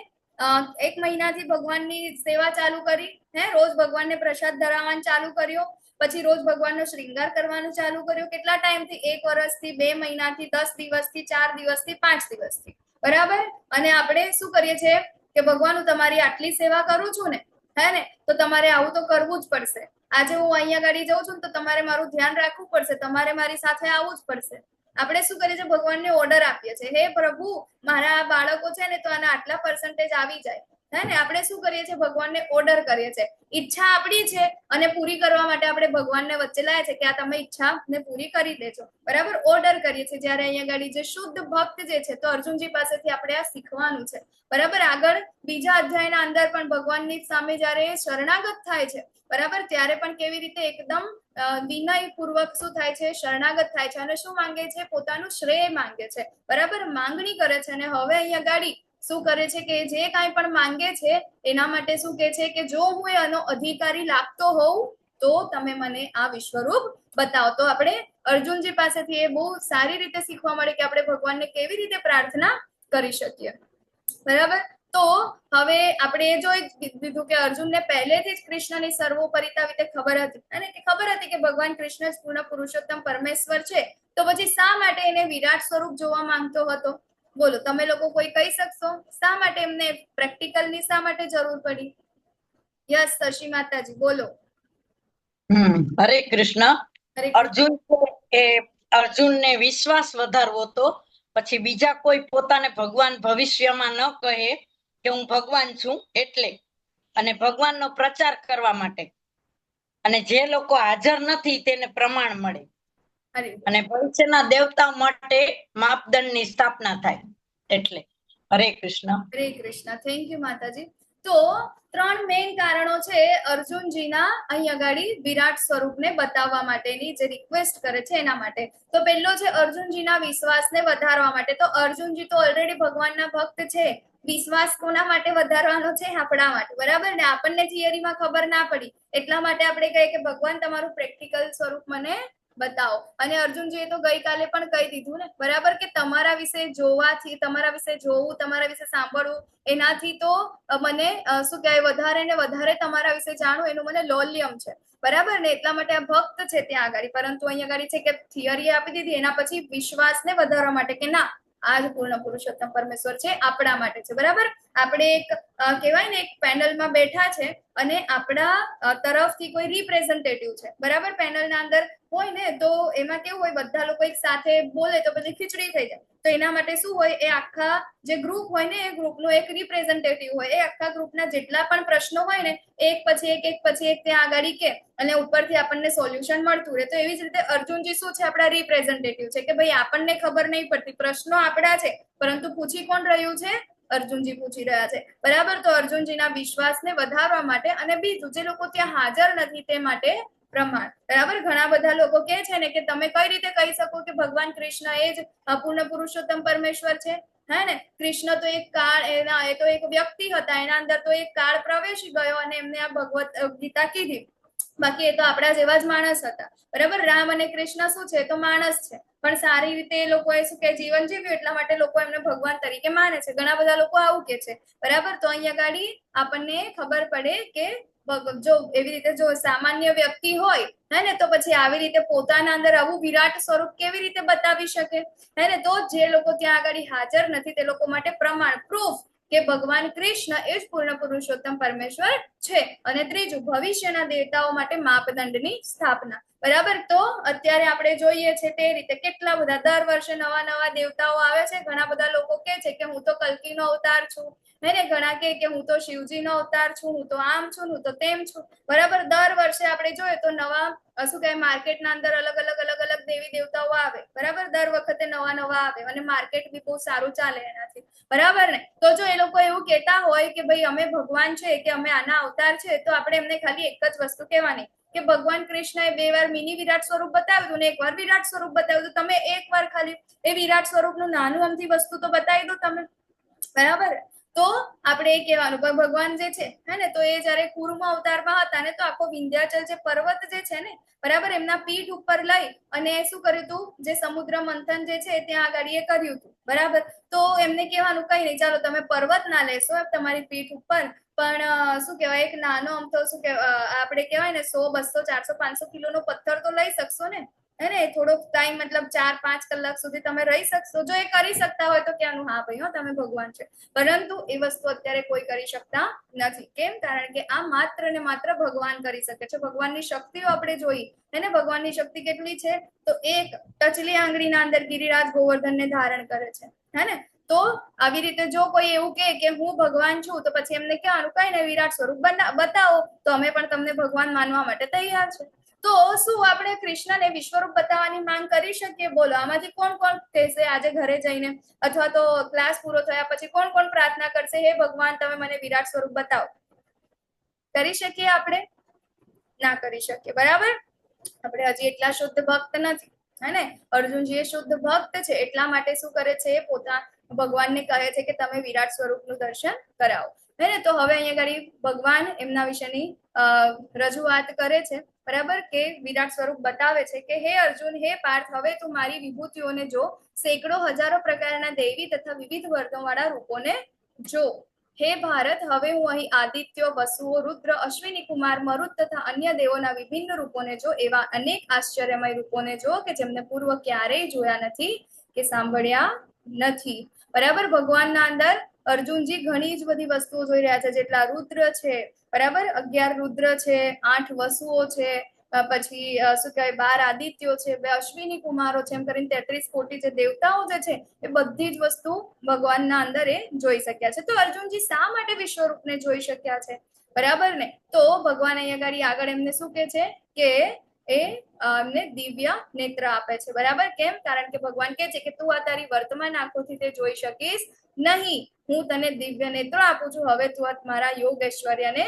Speaker 3: 1 મહિનાથી ભગવાનની સેવા ચાલુ કરી હે, રોજ ભગવાનને પ્રસાદ ધરાવવાનું ચાલુ કર્યો, પછી રોજ ભગવાનનો શ્રૃંગાર કરવાનું ચાલુ કર્યું. કેટલા ટાઈમથી? 1 વર્ષથી, 2 મહિનાથી, 10 દિવસથી, 4 દિવસથી, 5 દિવસથી. બરાબર, અને આપણે શું કરીએ છીએ કે ભગવાન હું તમારી આટલી સેવા કરું છું ને હે ને, તો તમારે આવું તો કરવું જ પડશે. આજે હું અહીંયા ગાડી જાઉં છું તો તમારે મારું ધ્યાન રાખવું પડશે, તમારે મારી સાથે આવવું જ પડશે. આપણે શું કરીએ છીએ? ભગવાનને ઓર્ડર આપીએ છીએ, હે પ્રભુ મારા આ બાળકો છે ને તો આના આટલા % આવી જાય હે ને. આપણે શું કરીએ છીએ? ભગવાનને ઓર્ડર કરીએ છીએ. ઈચ્છા આપણી છે અને પૂરી કરવા માટે આપણે ભગવાનને વચ્ચે લાવીએ છીએ કે આ તમે ઈચ્છા ને પૂરી કરી દેજો. બરાબર, ઓર્ડર કરીએ છીએ. જયારે અહીંયા ગાડી જે શુદ્ધ ભક્ત જે છે તો અર્જુનજી પાસેથી આપણે આ શીખવાનું છે. બરાબર, આગળ બીજા અધ્યાયના અંદર પણ ભગવાનની સામે જયારે શરણાગત થાય છે બરાબર, ત્યારે પણ કેવી રીતે એકદમ વિનય પૂર્વક શું થાય છે? શરણાગત થાય છે અને શું માંગે છે? પોતાનું શ્રેય માંગે છે. બરાબર, માંગણી કરે છે. અને હવે અહીંયા ગાડી શું કરે છે કે જે કાંઈ પણ માંગે છે એના માટે શું કે છે કે જો હું આનો અધિકારી લાગતો હોઉં તો તમે મને આ વિશ્વરૂપ બતાવો. તો આપણે અર્જુનજી પાસેથી એ બહુ સારી રીતે શીખવા મળે કે આપણે ભગવાનને કેવી રીતે પ્રાર્થના કરી શકીએ. બરાબર, તો હવે આપણે એ જોઈ દીધું કે અર્જુનને પહેલેથી જ કૃષ્ણની સર્વોપરિતા વિશે ખબર હતી અને કે ખબર હતી કે ભગવાન કૃષ્ણ જ પૂર્ણ પુરુષોત્તમ પરમેશ્વર છે. તો પછી શા માટે એને વિરાટ સ્વરૂપ જોવા માંગતો હતો? બોલો, તમે લોકો કોઈ કહી શકશો શા માટે એમને પ્રેક્ટિકલની શા માટે જરૂર પડી? યસ શશી માતાજી બોલો.
Speaker 11: હરે કૃષ્ણ.
Speaker 3: હરે
Speaker 11: અર્જુન એ અર્જુનને વિશ્વાસ વધારવો હતો, પછી બીજા કોઈ પોતાને ભગવાન ભવિષ્યમાં ન કહે કે હું ભગવાન છું એટલે, અને ભગવાનનો પ્રચાર કરવા માટે, અને જે લોકો હાજર નથી તેને પ્રમાણ મળે,
Speaker 3: હરે
Speaker 11: અને ભવિષ્યના દેવતાઓ માટે માપદંડની સ્થાપના થાય એટલે. હરે કૃષ્ણ.
Speaker 3: હરે કૃષ્ણ. થેન્ક યુ માતાજી. તો 3 મેઇન કારણો છે અર્જુનજીના અહીં આગળી વિરાટ સ્વરૂપને બતાવવા માટેની, જે રિક્વેસ્ટ કરે છે એના માટે. તો પહેલો છે અર્જુનજીના વિશ્વાસને વધારવા માટે. તો અર્જુનજી તો ઓલરેડી ભગવાનના ભક્ત છે, વિશ્વાસ કોના માટે વધારવાનો છે? આપણા માટે, બરાબર ને? આપણને થિયરીમાં ખબર ના પડી એટલા માટે આપણે કહીએ કે ભગવાન તમારું પ્રેક્ટિકલ સ્વરૂપ મને બતાવો. અને અર્જુનજીએ તો ગઈકાલે પણ કહી દીધું ને, બરાબર, કે તમારા વિશે જોવાથી, તમારા વિશે જોવું, તમારા વિશે સાંભળવું, એનાથી તો મને શું કહેવાય, વધારે ને વધારે તમારા વિશે જાણવું એનું મને લોલ્યમ છે, બરાબર ને? એટલા માટે આ ભક્ત છે ત્યાં આગળ. પરંતુ અહીંયા આગળ છે કે થિયરી આપી દીધી, એના પછી વિશ્વાસને વધારવા માટે કે ના, આ જ પૂર્ણ પુરુષોત્તમ પરમેશ્વર છે, આપણા માટે છે, બરાબર? આપણે એક કહેવાય ને એક પેનલમાં બેઠા છે અને આપણા તરફથી કોઈ રિપ્રેઝેન્ટેટિવ છે, બરાબર? પેનલના અંદર હોય ને તો એમાં કેવું હોય, બધા લોકો એક સાથે બોલે તો પછી ખીચડી થઈ જાય. તો એના માટે શું હોય, એ આખા જે ગ્રુપ હોય ને એ ગ્રુપનો એક રિપ્રેઝેન્ટેટિવ હોય, એ આખા ગ્રુપના જેટલા પણ પ્રશ્નો હોય ને એક પછી એક ત્યાં આગળ કે, અને ઉપરથી આપણને સોલ્યુશન મળતું રહે. તો એવી જ રીતે અર્જુનજી શું છે, આપણા રિપ્રેઝેન્ટેટિવ છે કે ભાઈ આપણને ખબર નહીં પડતી, પ્રશ્નો આપણા છે, પરંતુ પૂછી કોણ રહ્યું છે? અર્જુનજી પૂછી રહ્યા છે, બરાબર? તો અર્જુનજીના વિશ્વાસને વધારવા માટે, અને બીજું જે લોકો ત્યાં હાજર નથી તે માટે પ્રમાણ, બરાબર? ઘણા બધા લોકો કહે છે ને કે તમે કઈ રીતે કહી શકો કે ભગવાન કૃષ્ણ એ જ પૂર્ણ પુરુષોત્તમ પરમેશ્વર છે? હે ને, કૃષ્ણ તો એક કાળ, એ તો એક વ્યક્તિ હતા, એના અંદર તો એક કાળ પ્રવેશી ગયો અને એમને આ ભગવત ગીતા કીધી. બાકી એ તો આપણા જેવા જ માણસ હતા, બરાબર? રામ અને કૃષ્ણ શું છે, તો માણસ છે, પણ સારી રીતે એ લોકોએ શું કે જીવન જીવ્યું, એટલા માટે લોકો એમને ભગવાન તરીકે માને છે. ઘણા બધા લોકો આવું કે છે, બરાબર? તો અહીંયા ગાડી આપણને ખબર પડે કે જો એવી રીતે જો સામાન્ય વ્યક્તિ હોય હે ને, તો પછી આવી રીતે પોતાના અંદર આવું વિરાટ સ્વરૂપ કેવી રીતે બતાવી શકે? હે ને, તો જે લોકો ત્યાં આગળ હાજર નથી તે લોકો માટે પ્રમાણ, પ્રૂફ કે ભગવાન કૃષ્ણ એ જ પૂર્ણ પુરુષોત્તમ પરમેશ્વર છે. અને ત્રીજું, ભવિષ્યના દેવતાઓ માટે માપદંડની સ્થાપના, બરાબર? તો અત્યારે આપણે જોઈએ છે તે રીતે કેટલા બધા દર વર્ષે નવા નવા દેવતાઓ આવે છે. ઘણા બધા લોકો કે છે કે હું તો કલ્કીનો અવતાર છું, હે ને, ઘણા કે હું તો શિવજીનો અવતાર છું, હું તો આમ છું, હું તો તેમ છું, બરાબર? દર વર્ષે આપણે જોઈએ તો નવા શું કહેવાય, માર્કેટના અંદર અલગ અલગ દેવી દેવતાઓ આવે, બરાબર? દર વખતે નવા નવા આવે અને માર્કેટ બી બહુ સારું ચાલે એનાથી, બરાબર ને? તો જો એ લોકો એવું કહેતા હોય કે ભાઈ અમે ભગવાન છે, કે અમે આના અવતાર છે, તો આપણે એમને ખાલી એક જ વસ્તુ કહેવાની કે ભગવાન કૃષ્ણએ 2 વાર મિની વિરાટ સ્વરૂપ બતાવ્યું ને 1 વાર વિરાટ સ્વરૂપ બતાવ્યું. તો તમે 1 વાર ખાલી એ વિરાટ સ્વરૂપનું નાનું અમથી વસ્તુ તો બતાવી દો તમે, બરાબર? તો આપણે એ કહેવાનું. ભગવાન જે છે હે ને, તો એ જયારે કુર્મ અવતારમાં હતા ને, તો આખો વિંધ્યાચલ જે પર્વત જે છે ને, બરાબર, એમના પીઠ ઉપર લઈ અને શું કર્યું હતું, જે સમુદ્ર મંથન જે છે ત્યાં આગળ એ કર્યું હતું, બરાબર? તો એમને કહેવાનું કઈ નહીં, ચાલો તમે પર્વત ના લેશો તમારી પીઠ ઉપર, પણ શું કહેવાય, એક નાનો અમથો શું કહેવાય, આપણે કહેવાય ને 100, 200, 400, 500 કિલોનો પથ્થર તો લઈ શકશો ને, હે ને? થોડોક ટાઈમ, મતલબ 4-5 કલાક સુધી તમે રહી શકશો, જો એ કરી શકતા હોય તો ક્યાંનું હા ભાઈ, તમે ભગવાન છે. પરંતુ એ વસ્તુ અત્યારે કોઈ કરી શકતા નથી. કેમ? કારણ કે આ માત્ર ને માત્ર ભગવાન કરી શકે છે. ભગવાનની શક્તિઓ આપણે જોઈ, એને ભગવાનની શક્તિ કેટલી છે, તો એક ટચલી આંગળીના અંદર ગિરિરાજ ગોવર્ધનને ધારણ કરે છે, હે ને? તો આવી રીતે જો કોઈ એવું કે હું ભગવાન છું, તો પછી એમને કહેવાનું કઈ ને વિરાટ સ્વરૂપ બતાવો, તો અમે પણ તમને ભગવાન માનવા માટે તૈયાર છે. તો શું આપણે કૃષ્ણને વિશ્વરૂપ બતાવવાની માંગ કરી શકીએ? બોલો, આમાંથી કોણ કોણ કહેશે આજે ઘરે જઈને, અથવા તો ક્લાસ પૂરો થયા પછી કોણ કોણ પ્રાર્થના કરશે, હે ભગવાન તમે મને વિરાટ સ્વરૂપ બતાવો? કરી શકીએ આપણે? ના કરી શકીએ, બરાબર? આપણે હજી એટલા શુદ્ધ ભક્ત નથી, હે ને? અર્જુનજી એ શુદ્ધ ભક્ત છે, એટલા માટે શું કરે છે, પોતા ભગવાનને કહે છે કે તમે વિરાટ સ્વરૂપનું દર્શન કરાવો, હે ને? તો હવે અહીંયા આગળ ભગવાન એમના વિશેની રજૂઆત કરે છે, બરાબર, કે વિરાટ સ્વરૂપ બતાવે છે કે હે અર્જુન, હે પાર્થ, હવે તું મારી વિભૂતિઓને જો, સેંકડો હજારો પ્રકારના દૈવી તથા વિવિધ વર્તનવાળા રૂપોને જો, હે ભારત, હવે હું અહીં આદિત્યો, વસુઓ, રુદ્ર, અશ્વિની કુમાર, મરુત તથા અન્ય દેવોના વિભિન્ન રૂપોને જો, એવા અનેક આશ્ચર્યમય રૂપોને જો કે જેમને પૂર્વ ક્યારેય જોયા નથી કે સાંભળ્યા નથી. બરાબર, ભગવાનના અંદર અર્જુનજી ઘણી જ બધી વસ્તુઓ જોઈ રહ્યા છે. જેટલા રુદ્ર છે, બરાબર, 11 રુદ્ર છે, 8 વસુઓ છે, પછી શું કહેવાય 12 આદિત્યો છે, 2 અશ્વિની કુમારો છે, એમ કરીને 33 કોટી જે દેવતાઓ જે છે એ બધી જ વસ્તુ ભગવાનના અંદર એ જોઈ શક્યા છે. તો અર્જુનજી શા માટે વિશ્વરૂપને જોઈ શક્યા છે? બરાબર ને? તો ભગવાન અહીંયા આગળ એમને શું કે છે કે એ એમને દિવ્ય નેત્ર આપે છે. બરાબર, કેમ? કારણ કે ભગવાન કે છે કે તું આ તારી વર્તમાન આંખોથી તે જોઈ શકીશ નહીં, હું તને દિવ્ય નેત્ર આપું છું, હવે તું મારા યોગ ઐશ્વર્યને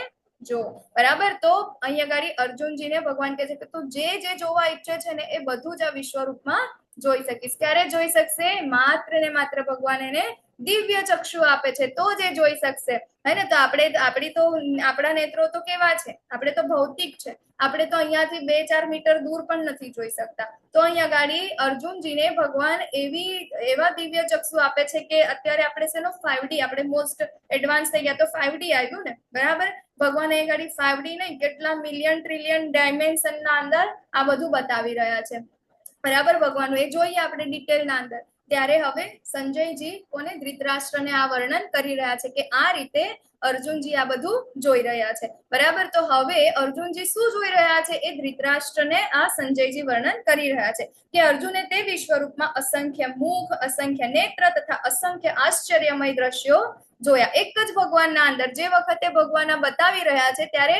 Speaker 3: જો. બરાબર, તો અહીંયા આગળ અર્જુનજીને ભગવાન કહે છે કે તું જે જે જોવા ઈચ્છે છે ને એ બધું જ આ વિશ્વરૂપમાં જોઈ શકીશ. ક્યારે જોઈ શકશે? માત્ર ને માત્ર ભગવાન એને દિવ્ય ચક્ષુ આપે છે તો જે જોઈ શકશે. હે ને? તો આપણા નેત્રો તો કેવા છે? આપણે તો ભૌતિક છે, આપણે તો અહીંયાથી 2-4 મીટર દૂર પણ નથી જોઈ શકતા. તો અહીંયા ગાડી અર્જુનજીને ભગવાન એવા દિવ્ય ચક્ષુ આપે છે કે અત્યારે આપણે શેનો 5D, આપણે મોસ્ટ એડવાન્સ થઈ ગયા તો 5D આવ્યું ને. બરાબર, ભગવાન એ ગાડી 5D નહીં, કેટલા મિલિયન ટ્રિલિયન ડાયમેન્શન ના અંદર આ બધું બતાવી રહ્યા છે. બરાબર, ભગવાન એ જોઈએ આપણે ડિટેલ ના અંદર. ત્યારે હવે સંજયજી કોને? ધૃતરાષ્ટ્રને આ વર્ણન કરી રહ્યા છે કે આ રીતે અર્જુનજી આ બધું જોઈ રહ્યા છે. બરાબર, તો હવે અર્જુનજી શું જોઈ રહ્યા છે એ ધૃતરાષ્ટ્રને આ સંજયજી વર્ણન કરી રહ્યા છે કે અર્જુને તે વિશ્વરૂપમાં અસંખ્ય મુખ, અસંખ્ય નેત્ર તથા અસંખ્ય આશ્ચર્યમય દ્રશ્યો જોયા. એક જ ભગવાનના અંદર જે વખતે ભગવાન બતાવી રહ્યા છે ત્યારે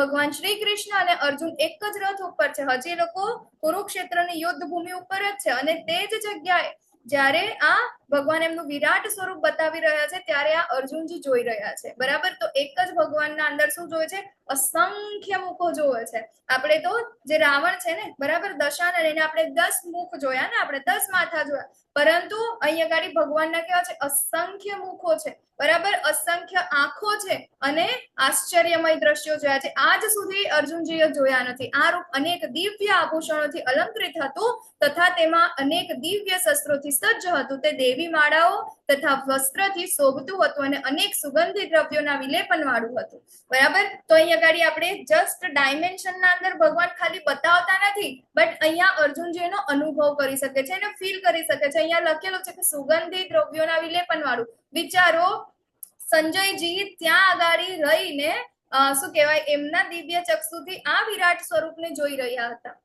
Speaker 3: ભગવાન શ્રી કૃષ્ણ અને અર્જુન એક જ રથ ઉપર છે. હજી લોકો કુરુક્ષેત્રની યુદ્ધ ભૂમિ ઉપર જ છે અને તે જ જગ્યાએ જ્યારે આ ભગવાન એમનું વિરાટ સ્વરૂપ બતાવી રહ્યા છે ત્યારે આ અર્જુનજી જોઈ રહ્યા છે. બરાબર, તો એક જ ભગવાનના અંદર શું જોવે છે? અસંખ્ય મુખો જોવે છે. આપણે તો જે રાવણ છે ને, બરાબર, દશાનન, એને આપણે 10 મુખ જોયા ને, આપણે 10 માથા જોયા, પરંતુ અહીંયા ગાડી ભગવાનના કેવા છે? અસંખ્ય મુખો છે. બરાબર, અસંખ્ય આંખો છે અને આશ્ચર્યમય દ્રશ્યો જોયા છે. આજ સુધી અર્જુનજીએ જોયા નથી. આ રૂપ અનેક દિવ્ય આભૂષણોથી અલંકૃત હતું તથા તેમાં અનેક દિવ્ય શસ્ત્રોથી સજ્જ હતું. તે દેવી માળાઓ તથા વસ્ત્રથી શોભતું હતું અને અનેક સુગંધી દ્રવ્યોના વિલેપન વાળું હતું. બરાબર, તો અહીંયા ગાડી આપણે જસ્ટ ડાયમેન્શન ના અંદર ભગવાન ખાલી બતાવતા નથી, બટ અહીંયા અર્જુનજી એનો અનુભવ કરી શકે છે, એને ફીલ કરી શકે છે. અહીંયા લખેલું છે કે સુગંધી દ્રવ્યોના વિલેપન વાળું. વિચારો, સંજયજી ત્યાં આગાડી રહીને શું કહેવાય એમના દિવ્ય ચક્ષુથી આ વિરાટ સ્વરૂપને જોઈ રહ્યા હતા,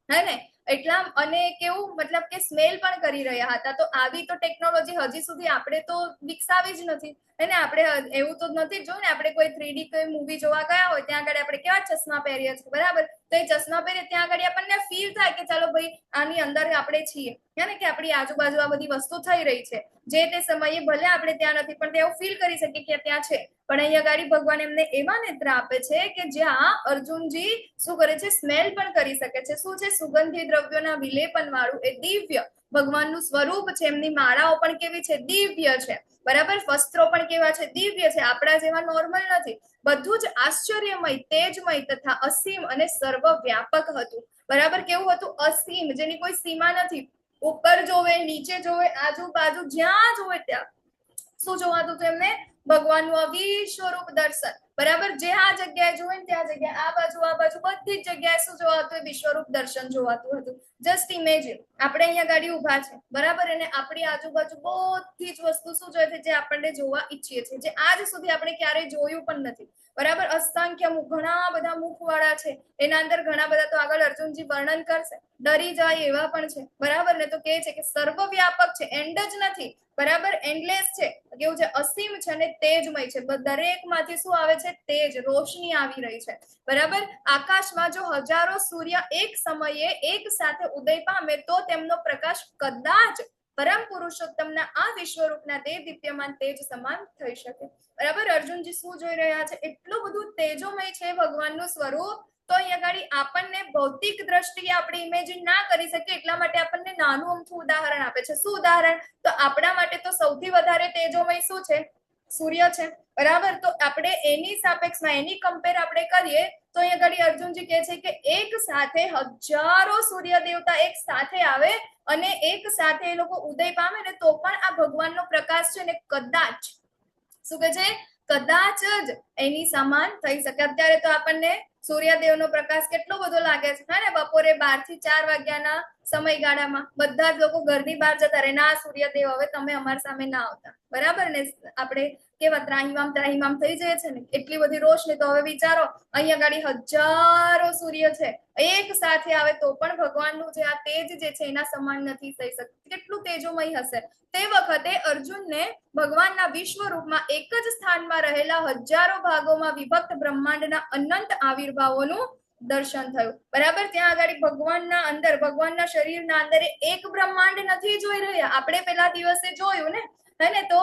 Speaker 3: હે ને? એટલા અને કેવું મતલબ કે સ્મેલ પણ કરી રહ્યા હતા. તો આવી તો ટેકનોલોજી હજી સુધી આપણે તો વિકસાવી જ નથી, એને આપણે એવું તો નથી જોયું ને. આપણે કોઈ 3D કોઈ મૂવી જોવા ગયા હોય ત્યાં આગળ આપણે કેવા ચશ્મા પહેરીએ છીએ, બરાબર, તો એ ચશ્મા પહેરીએ ત્યાં આગળ આપણને ફીલ થાય કે ચાલો ભાઈ આની અંદર આપણે છીએ, હે ને, કે આપણી આજુબાજુ આ બધી વસ્તુ થઈ રહી છે. જે તે સમયે ભલે આપણે ત્યાં નથી પણ તે એવું ફીલ કરી શકીએ કે ત્યાં છે. પણ અહીંયા ગાડી ભગવાન એમને એવા નેત્ર આપે છે કે જ્યાં અર્જુનજી શું કરે છે? સ્મેલ પણ કરી શકે છે. શું છે? સુગંધી દ્રવ્યોના વિલેપન વાળું એ દિવ્ય ભગવાનનું સ્વરૂપ છે. એમની માળાઓ પણ કેવી છે? દિવ્ય છે. બરાબર, વસ્ત્રો પણ કેવા છે? દિવ્ય છે. આપણા જેવા નોર્મલ નથી. બધું જ આશ્ચર્યમય, તેજમય તથા અસીમ અને સર્વવ્યાપક હતું. બરાબર, કેવું હતું? અસીમ, જેની કોઈ સીમા નથી. ઉપર જોવે, નીચે જોવે, આજુબાજુ જ્યાં જોવે ત્યાં શું જોવાતું હતું એમને? ભગવાનનું અવિશ્વરૂપ દર્શન. બરાબર, જે આ જગ્યાએ જોવે ને ત્યાં જગ્યાએ આ બાજુ બધી જ જગ્યાએ શું જોવાતું? વિશ્વરૂપ દર્શન જોવાતું હતું. જસ્ટ ઇમેજિન, આપણે અહીંયા ગાડી ઉભા છે, બરાબર, અને આપણી આજુબાજુ બધી જ વસ્તુ શું જોઈએ છે? જે આપણને જોવા ઈચ્છીએ છીએ, જે આજ સુધી આપણે ક્યારેય જોયું પણ નથી. બરાબર, અસંખ્ય મુખ, ઘણા બધા મુખ વાળા છે. એના અંદર ઘણા બધા તો આગળ અર્જુનજી વર્ણન કરશે, ડરી જાય એવા પણ છે. બરાબર ને? તો કે છે કે સર્વવ્યાપક છે, એન્ડ જ નથી. બરાબર, એન્ડલેસ છે, કેવું છે? અસીમ છે અને તેજમય છે. દરેક માંથી શું આવે છે? તેજ, રોશની આવી રહી છે. બરાબર, આકાશમાં જો હજારો સૂર્ય એક સમયે એક સાથે ઉદય પામે તો તેમનો પ્રકાશ કદાચ પરમ પુરુષોત્તમના આ વિશ્વરૂપના તે દીપ્યમાન તેજ સમાન થઈ શકે. બરાબર, અર્જુનજી શું જોઈ રહ્યા છે? એટલું બધું તેજોમય છે ભગવાનનું સ્વરૂપ. તો અહીંયા ગાડી આપણને ભૌતિક દ્રષ્ટિએ આપણે ઇમેજિન ના કરી શકીએ, એટલા માટે આપણને નાનું અમથું ઉદાહરણ આપે છે. શું ઉદાહરણ? તો આપણા માટે તો સૌથી વધારે તેજોમય શું છે? સૂર્ય છે. બરાબર, તો આપણે એની સાપેક્ષમાં એની કમ્પેર આપણે કરીએ તો અહીંયા ગાડી અર્જુનજી કહે છે કે એક સાથે હજારો સૂર્ય દેવતા એક સાથે આવે અને એક સાથે એ લોકો ઉદય પામે ને તો પણ આ ભગવાનનો પ્રકાશ છે ને કદાચ શું કે છે? કદાચ જ એની સમાન થઈ શકે. અત્યારે તો આપણને સૂર્યદેવનો પ્રકાશ કેટલો બધો લાગે છે, હે ને? બપોરે 12 થી 4 વાગ્યાના સમયગાળામાં બધા જ લોકો ઘરની બહાર જતા રહે, ના સૂર્યદેવ હવે તમે અમારી સામે ના આવતા, બરાબર ને? આપણે કેવા ત્રાહિમામ થઈ જાય છે ને, એટલી બધી રોશની. તો હવે વિચારો, અહીંયા ગાડી હજારો સૂર્ય છે, એક સાથે આવે તો પણ ભગવાનનું જે આ તેજ જે છે એના સમાન નથી થઈ શકતું. કેટલું તેજોમય હશે. તે વખતે અર્જુનને ભગવાનના વિશ્વરૂપમાં એક જ સ્થાનમાં રહેલા હજારો ભાગોમાં વિભક્ત બ્રહ્માંડના અનંત આવિર્ભાવોનું દર્શન થયું, બરાબર? ત્યાં આગળ ભગવાનના અંદર, ભગવાનના શરીરના અંદર એક બ્રહ્માંડ નથી જોઈ રહ્યા. આપણે પેલા દિવસે જોયું ને, હે ને? તો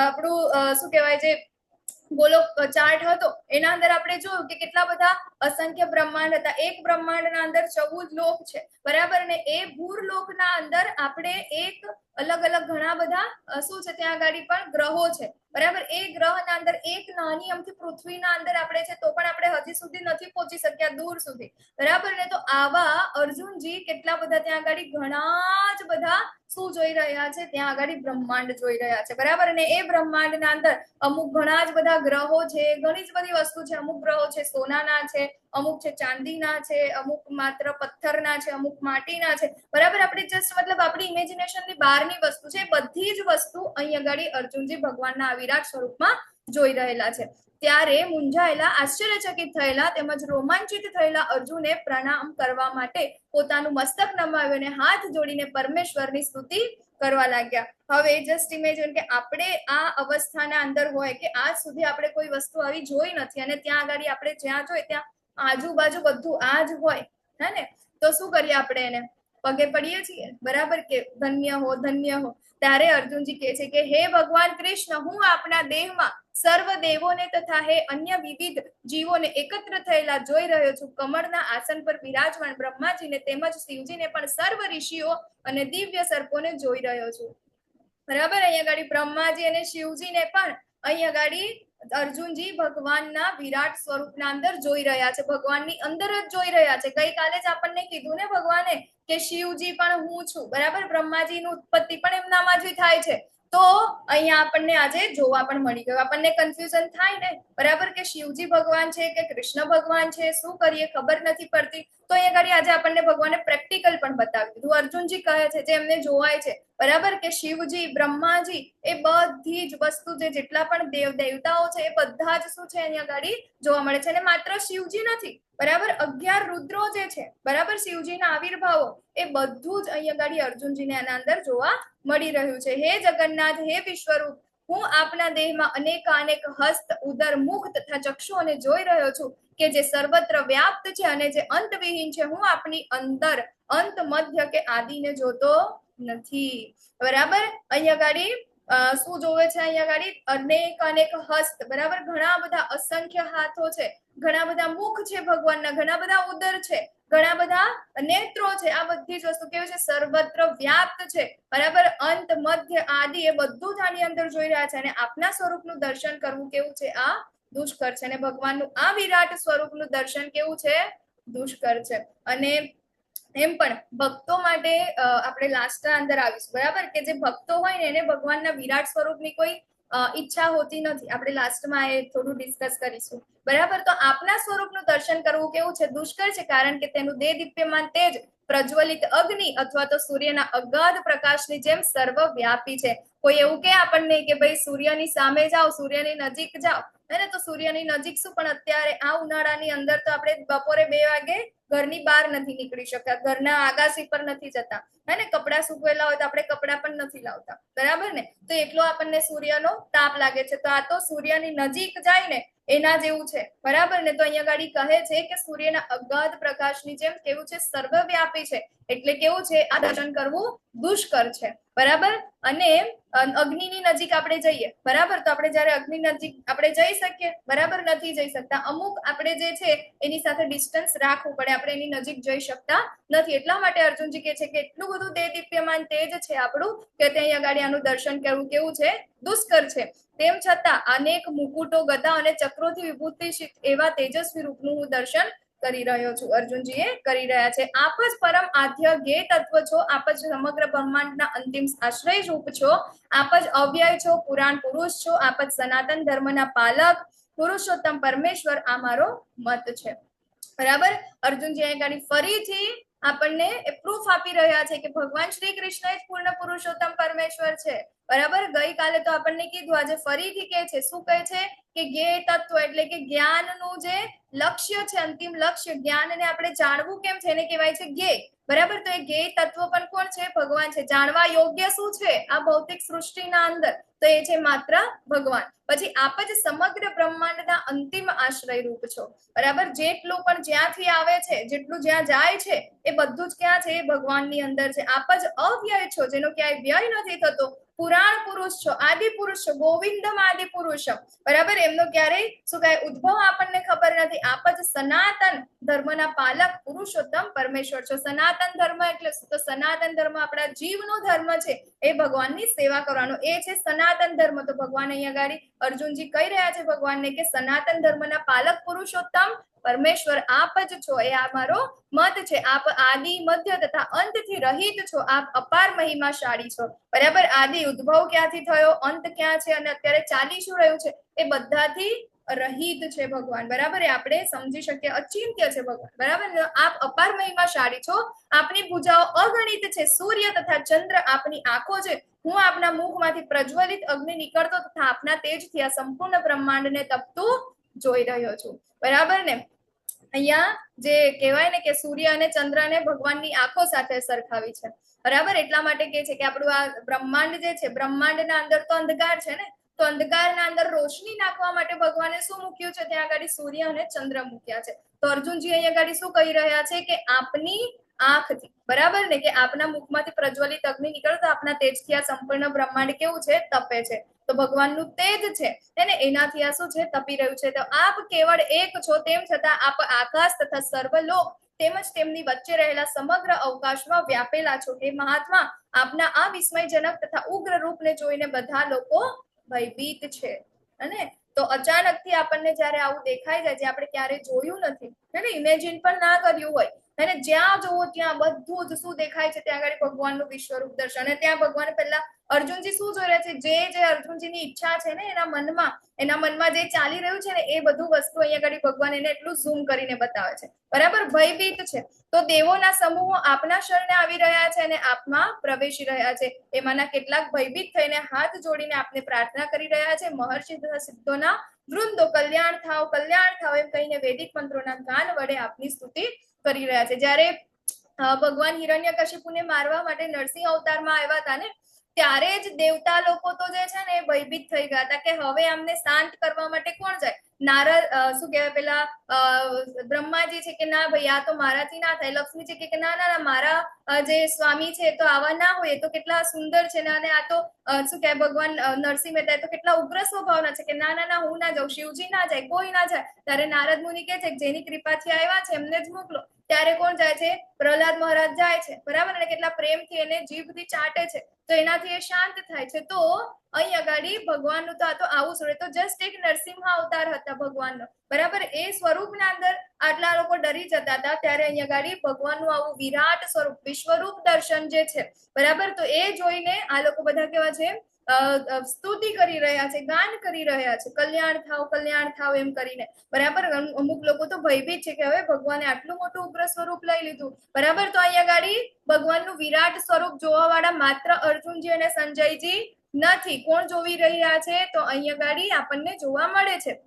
Speaker 3: આપણું શું કહેવાય, જે ગોલોક ચાર્ટ હતો એના અંદર આપણે જોયું કે કેટલા બધા અસંખ્ય બ્રહ્માંડ હતા. એક બ્રહ્માંડના અંદર 14 લોક છે, બરાબર ને? એ ભૂરલોકના અંદર આપણે એક અલગ અલગ ઘણા બધા શું છે ત્યાં આગળ પણ ગ્રહો છે, બરાબર? એ ગ્રહના અંદર એક નાની અમથી પૃથ્વીના અંદર આપણે છે તો પણ આપણે હજી સુધી નથી પહોંચી શક્યા દૂર સુધી, બરાબર ને? તો આવા અર્જુનજી કેટલા બધા ત્યાં આગળ ઘણા જ બધા શું જોઈ રહ્યા છે? ત્યાં આગળ બ્રહ્માંડ જોઈ રહ્યા છે, બરાબર ને? એ બ્રહ્માંડના અંદર અમુક ઘણા જ બધા ગ્રહો છે, ઘણી જ બધી વસ્તુ છે. અમુક ગ્રહો છે સોનાના છે, અમુક છે ચાંદીના છે, અમુક માત્ર પથ્થરના છે, અમુક માટીના છે, બરાબર? આપણે જસ્ટ મતલબ આપણી ઇમેજિનેશનની બહારની વસ્તુ છે. બધી જ વસ્તુ અહીં આગળ અર્જુનજી ભગવાનના વિરાટ સ્વરૂપમાં જોઈ રહેલા છે. ત્યારે મૂંઝાયેલા, આશ્ચર્યચકિત થયેલા તેમજ રોમાંચિત થયેલા અર્જુને પ્રણામ કરવા માટે પોતાનું મસ્તક નમાવ્યું અને હાથ જોડીને પરમેશ્વરની સ્તુતિ કરવા લાગ્યા. હવે જસ્ટ ઇમેજિન કે આપણે આ અવસ્થાના અંદર હોય કે આજ સુધી આપણે કોઈ વસ્તુ આવી જોઈ નથી અને ત્યાં આગળ આપણે જ્યાં જોઈએ ત્યાં આજુબાજુ બધું આ જ હોય, હે ને? તો શું કરીએ આપણે? એને પગે પડીએ છીએ, બરાબર? કે ધન્ય હો, ધન્ય હો. ત્યારે અર્જુનજી કહે છે કે હે ભગવાન કૃષ્ણ, હું આપના દેહમાં સર્વ દેવોને તથા હે અન્ય વિવિધ જીવોને એકત્ર થયેલા જોઈ રહ્યો છું. કમળના આસન પર બિરાજમાન બ્રહ્માજીને તેમજ શિવજીને પણ સર્વ ઋષિઓ અને દિવ્ય સર્પોને જોઈ રહ્યો છું, બરાબર? અહીંયા ગાડી બ્રહ્માજી અને શિવજીને પણ અહીંયા ગાડી અર્જુનજી ભગવાનના વિરાટ સ્વરૂપના અંદર જોઈ રહ્યા છે, ભગવાનની અંદર જ જોઈ રહ્યા છે. ગઈકાલે જ આપણને કીધું ને ભગવાને કે શિવજી પણ હું છું, બરાબર? બ્રહ્માજીની ઉત્પત્તિ પણ એમનામાં જ થાય છે. તો અહીંયા આપણને આજે જોવા પણ મળી ગયું. આપણને કન્ફ્યુઝન થાય ને, બરાબર? કે શિવજી ભગવાન છે કે કૃષ્ણ ભગવાન છે, શું કરીએ ખબર નથી પડતી. તો અહીંયા ગાડી આજે આપણને ભગવાને પ્રેક્ટિકલ પણ બતાવી દીધું. અર્જુનજી કહે છે જે એમને જોવાય છે, બરાબર? કે શિવજી, બ્રહ્માજી, એ બધી જ વસ્તુ જે જેટલા પણ દેવતાઓ છે એ બધા જ શું છે અહીંયા ગાડી જોવા મળે છે. અને માત્ર શિવજી નથી, બરાબર? 11 રુદ્રો જે છે, બરાબર? શિવજીના આવિર્ભાવો એ બધું જ અહીંયા ગાડી અર્જુનજીને આના અંદર જોવા મળી રહ્યું છે. હે જગન્નાથ, હે વિશ્વરૂપ, હું આપના દેહમાં અનેકાનેક હસ્ત, ઉદર, મુખ તથા ચક્ષુઓને જોઈ રહ્યો છું કે જે સર્વત્ર વ્યાપ્ત છે અને જે અંતવિહીન છે. હું આપની અંદર અંત, મધ્ય કે આદિને જોતો નથી, બરાબર? અહીંયા ગાડી શું જોવે છે? અહીંયા ગાડી અનેક હસ્ત, બરાબર? ઘણા બધા અસંખ્ય હાથો છે, ઘણા બધા મુખ છે ભગવાનના, ઘણા બધા ઉદર છે, ઘણા બધા નેત્રો છે. આ બધી જ વસ્તુ કેવું છે? સર્વત્ર વ્યાપ્ત છે, બરાબર? અંત, મધ્ય, આદિ એ બધું જ આની અંદર જોઈ રહ્યા છે. અને આપના સ્વરૂપનું દર્શન કરવું કેવું છે? આ દુષ્કર છે. અને ભગવાનનું આ વિરાટ સ્વરૂપનું દર્શન કેવું છે? દુષ્કર છે. અને એમ પણ ભક્તો માટે આપણે લાસ્ટ અંદર આવીશું, બરાબર? કે જે ભક્તો હોય ને એને ભગવાનના વિરાટ સ્વરૂપની કોઈ ઈચ્છા હોતી નથી. આપણે લાસ્ટમાં એ થોડું ડિસ્કસ કરીશું, બરાબર? તો આપના સ્વરૂપનું દર્શન કરવું કેવું છે? દુષ્કર છે, કારણ કે તેનું દીપ્યમાન તેજ પ્રજ્વલિત અગ્નિ અથવા તો સૂર્યના અગાધ પ્રકાશની જેમ સર્વવ્યાપી છે. કોઈ એવું કે આપણને કે ભાઈ સૂર્યની સામે જાઓ, સૂર્યની નજીક જાઓ, હે ને? તો સૂર્યની નજીક શું, પણ અત્યારે આ ઉનાળાની અંદર તો આપણે બપોરે 2 વાગે ઘરની બહાર નથી નીકળી શકતા, ઘરના આગાસી પર નથી જતા, હે ને? કપડા સૂકવેલા હોય તો આપણે કપડા પણ નથી લાવતા, બરાબર ને? તો એટલો આપણને સૂર્યનો તાપ લાગે છે. તો આ તો સૂર્યની નજીક જાય ને એના જેવું છે, બરાબર ને? તો અહીંયા ગાડી કહે છે કે સૂર્યના અગાધ પ્રકાશની જેમ કેવું છે? સર્વવ્યાપી છે. એટલે કેવું છે? આ દર્શન કરવું દુષ્કર છે, બરાબર? અને અગ્નિની નજીક આપણે જઈએ, બરાબર? તો આપણે જયારે અગ્નિ નજીક આપણે જઈ શકીએ, બરાબર? નથી જઈ શકતા. અમુક આપણે જે છે એની સાથે ડિસ્ટન્સ રાખવું પડે, આપણે એની નજીક જઈ શકતા નથી. એટલા માટે અર્જુનજી કહે છે કે એટલું બધું દીપ્યમાન તેજ છે આપણું કે ત્યાં આગળ આનું દર્શન કરવું કેવું છે? દુષ્કર છે. તેમ છતાં અનેક મુકુટો, ગદા અને ચક્રોથી વિભૂષિત એવા તેજસ્વી રૂપનું હું દર્શન કરી રહ્યો છું, અર્જુનજી એ કરી રહ્યા છે. આપ જ પરમ આદ્ય જ્ઞેય તત્વ છો, આપ જ સમગ્ર બ્રહ્માંડના અંતિમ આશ્રય રૂપ છો, આપ જ અવ્યય છો, પુરાણ પુરુષ છો, આપ જ સનાતન ધર્મના પાલક પુરુષોત્તમ પરમેશ્વર આ મારો મત છે. બરાબર. અર્જુનજી અહીં ગાડી ફરીથી આપણને પ્રૂફ આપી રહ્યા છે કે ભગવાન શ્રી કૃષ્ણ જ પૂર્ણ પુરુષોત્તમ પરમેશ્વર છે. બરાબર. ગઈકાલે તો આપણને કીધું, આજે ફરીથી કે છે, શું કહે છે કે જ્ઞેય તત્વ એટલે કે જ્ઞાનનું જે લક્ષ્ય છે, અંતિમ લક્ષ્ય, જ્ઞાનને આપણે જાણવું કેમ છે એને કહેવાય છે જ્ઞેય. બરાબર. તો એ જ્ઞેય તત્વ પણ કોણ છે? ભગવાન છે. જાણવા યોગ્ય શું છે આ ભૌતિક સૃષ્ટિના અંદર? તો એ છે માત્ર ભગવાન. પછી આપ જ સમગ્ર બ્રહ્માંડના અંતિમ આશ્રય રૂપ છો. બરાબર. જેટલું પણ જ્યાંથી આવે છે, જેટલું જ્યાં જાય છે એ બધું જ ક્યાં છે? એ ભગવાનની અંદર છે. આપ જ અવ્યય છો, જેનો ક્યાંય વ્યય નથી થતો. પુરાણ પુરુષ છો, આદિ પુરુષ છો, ગોવિંદમ આદિ પુરુષમ. બરાબર. એમનો ક્યારેય શું કહે ઉદ્ભવ આપણને ખબર નથી. આપ જ સનાતન ધર્મના પાલક પુરુષોત્તમ પરમેશ્વર છો. સનાતન ધર્મ એટલે તો સનાતન ધર્મ આપણા જીવનો ધર્મ છે, એ ભગવાનની સેવા કરવાનો, એ છે સનાતન ધર્મ. તો ભગવાન અહીંયા ગાડી અર્જુનજી કહી રહ્યા છે ભગવાનને કે સનાતન ધર્મના પાલક પુરુષોત્તમ પરમેશ્વર આપ જ છો, એ આ મારો મત છે. આપ આદિ મધ્ય તથા અંતથી રહિત છો, આપ અપાર મહિમાશાળી છો. બરાબર. આદિ ઉદ્ભવ ક્યાંથી થયો, અંત ક્યાં છે અને અત્યારે ચાલી શું રહ્યું છે, એ બધાથી રહિત છે ભગવાન. બરાબર. એ આપણે સમજી શકીએ, અચિંત્ય છે ભગવાન. બરાબર. આપ અપાર મહિમાશાળી છો, આપની ભુજાઓ અગણિત છે, સૂર્ય તથા ચંદ્ર આપની આંખો છે. હું આપના મુખમાંથી પ્રજ્વલિત અગ્નિ નીકળતો તથા આપના તેજથી આ સંપૂર્ણ બ્રહ્માંડને તપતું જોઈ રહ્યો છું. બરાબર ને. અહીંયા જે કહેવાય ને કે સૂર્ય અને ચંદ્રને ભગવાનની આંખો સાથે સરખાવી છે. બરાબર. એટલા માટે કે છે કે આપણું આ બ્રહ્માંડ જે છે, બ્રહ્માંડના અંદર તો અંધકાર છે ને, તો અંધકારના અંદર રોશની નાખવા માટે ભગવાને શું મૂક્યું છે? ત્યાં આગળ સૂર્ય અને ચંદ્ર મૂક્યા છે. તો અર્જુનજી અહીંયા આગળ શું કહી રહ્યા છે કે આપની આંખથી, બરાબર ને, કે આપના મુખમાંથી પ્રજ્વલિત અગ્નિ નીકળતો આપના તેજથી આ સંપૂર્ણ બ્રહ્માંડ કેવું છે? તપે છે. તો ભગવાનનું તેજ છે એને એનાથી આ શું છે? તપી રહ્યું છે. તો આપ કેવળ એક છો, તેમ છતાં આપ આકાશ તથા સર્વલોક તેમજ તેમની વચ્ચે રહેલા સમગ્ર અવકાશમાં વ્યાપેલા છો. હે મહાત્મા, આપના આ વિસ્મયજનક તથા ઉગ્ર રૂપને જોઈને બધા લોકો ભયભીત છે. અને તો અચાનકથી આપણને જયારે આવું દેખાઈ જાય, જે આપણે ક્યારે જોયું નથી, ઇમેજિન પણ ના કર્યું હોય, અને જ્યાં જોવો ત્યાં બધું જ શું દેખાય છે? ત્યાં આગળ ભગવાનનું વિશ્વરૂપ દર્શન. અને ત્યાં ભગવાન પહેલા અર્જુનજી શું જોઈ રહ્યા છે? જે અર્જુનજીની ઈચ્છા છે ને એના મનમાં જે ચાલી રહ્યું છે ને એ બધું વસ્તુ અહીંયા આગળ ભગવાન એને એટલું ઝૂમ કરીને બતાવે છે. બરાબર. ભયભીત છે. તો દેવોના સમૂહો આપના શરણે આવી રહ્યા છે અને આપમાં પ્રવેશી રહ્યા છે. એમાંના કેટલાક ભયભીત થઈને હાથ જોડીને આપને પ્રાર્થના કરી રહ્યા છે. મહર્ષિ તથા સિદ્ધોના વૃંદો કલ્યાણ થાવ એમ કહીને વૈદિક મંત્રોના ગાન વડે આપની સ્તુતિ કરી રહ્યા છે. જ્યારે ભગવાન હિરણ્યકશિપુને મારવા માટે નરસિંહ અવતારમાં આવ્યા હતા ને, ત્યારે જ દેવતા લોકો તો જે છે ને એ ભયભીત થઈ ગયા હતા કે હવે આમને શાંત કરવા માટે કોણ જાય? નારદ શું કહેવાય, પેલા બ્રહ્માજી છે કે ના ભાઈ આ તો મારાથી ના થાય. લક્ષ્મી છે કે ના ના ના મારા જે સ્વામી છે તો આવા ના હોય, એ તો કેટલા સુંદર છે ને, અને આ તો શું કહેવાય ભગવાન નરસિંહ મહેતા તો કેટલા ઉગ્ર સ્વભાવના છે કે ના ના ના હું ના જાઉં, શિવજી ના જાય, કોઈ ના જાય. ત્યારે નારદ મુનિ કે છે કે જેની કૃપાથી આવ્યા છે એમને જ મોકલો. ત્યારે કોણ જાય છે? પ્રહલાદ મહારાજ જાય છે. બરાબર. અને કેટલા પ્રેમથી એને જીભથી ચાટે છે, તો એનાથી એ શાંત થાય છે. તો અહીં અગાડી ભગવાનનું તો આ તો આવું સ્વરૂપ, તો જસ્ટ એક નરસિંહ અવતાર હતા ભગવાનનો. બરાબર. એ સ્વરૂપના અંદર આટલા લોકો ડરી જતા હતા, ત્યારે અહીં અગાડી ભગવાનનું આવું વિરાટ સ્વરૂપ, વિશ્વરૂપ દર્શન જે છે, બરાબર, તો એ જોઈને આ લોકો બધા કેવા છે? સ્તુતિ કરી રહ્યા છે, ગાન કરી રહ્યા છે, કલ્યાણ થાવ એમ કરીને. બરાબર. અમુક લોકો તો ભયભીત છે કે હવે ભગવાને આટલું મોટું ઉગ્ર સ્વરૂપ લઈ લીધું. બરાબર. તો અહીંયા ગાડી ભગવાનનું વિરાટ સ્વરૂપ જોવા વાળા માત્ર અર્જુનજી અને સંજયજી નથી. કોણ જોવી રહ્યા છે? તો અહીંયા ગાડી આપણને જોવા મળે છે,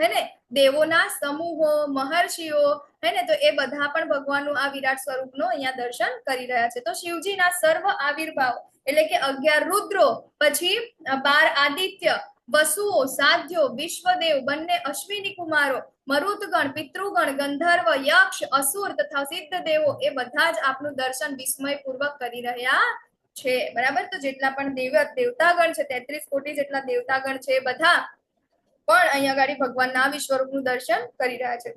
Speaker 3: હે ને, દેવોના સમૂહો, મહર્ષિઓ, હે ને, તો એ બધા પણ ભગવાનનું આ વિરાટ સ્વરૂપનો અહીંયા દર્શન કરી રહ્યા છે. તો શિવજીના સર્વ આવિર્ભાવ એટલે કે 11 રુદ્રો, પછી 12 આદિત્ય, વસુઓ, સાધ્યો, વિશ્વદેવ, બંને અશ્વિની કુમારો, મરુતગણ, પિતૃગણ, ગંધર્વ, યક્ષ, અસુર તથા સિદ્ધ દેવો, એ બધા જ આપનું દર્શન વિસ્મયપૂર્વક કરી રહ્યા છે. બરાબર. તો જેટલા પણ દેવતાગણ છે, 33 કોટી જેટલા દેવતાગણ છે, બધા પણ અહીંયા આગળ ભગવાનના વિશ્વરૂપનું દર્શન કરી રહ્યા છે.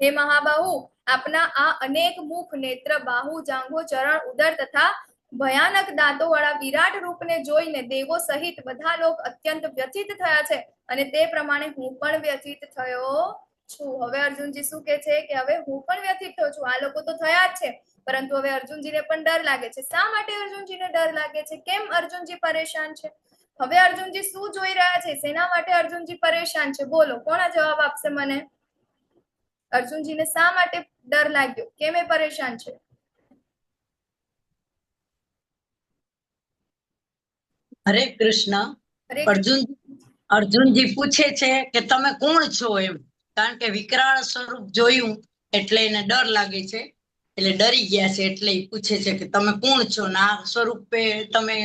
Speaker 3: હે મહાબાહુ, આપના આ અનેક મુખ, નેત્ર, બાહુ, જાંઘો, ચરણ, ઉદર તથા ભયાનક દાંતો વાળા વિરાટ રૂપને જોઈને દેવો સહિત બધા લોકો અત્યંત વ્યથિત થયા છે, અને તે પ્રમાણે હું પણ વ્યથિત થયો છું. હવે અર્જુનજી શું કે છે કે હવે હું પણ વ્યથિત થયો છું. આ લોકો તો થયા જ છે, પરંતુ હવે અર્જુનજીને પણ ડર લાગે છે. શા માટે અર્જુનજીને ડર લાગે છે? કેમ અર્જુનજી પરેશાન છે? હવે અર્જુનજી શું જોઈ રહ્યા છે? શેના માટે અર્જુનજી પરેશાન છે? બોલો, કોણ આ જવાબ આપશે મને? અર્જુનજીને શા માટે ડર લાગ્યો? કેમ એ પરેશાન છે?
Speaker 11: હરે કૃષ્ણ.
Speaker 3: હરે
Speaker 11: અર્જુનજી પૂછે છે કે તમે કોણ છો એમ, કારણ કે વિકરાળ સ્વરૂપ જોયું એટલે એને ડર લાગે છે, એટલે ડરી ગયા છે. એટલે એ પૂછે છે કે તમે કોણ છો ને આ સ્વરૂપે તમે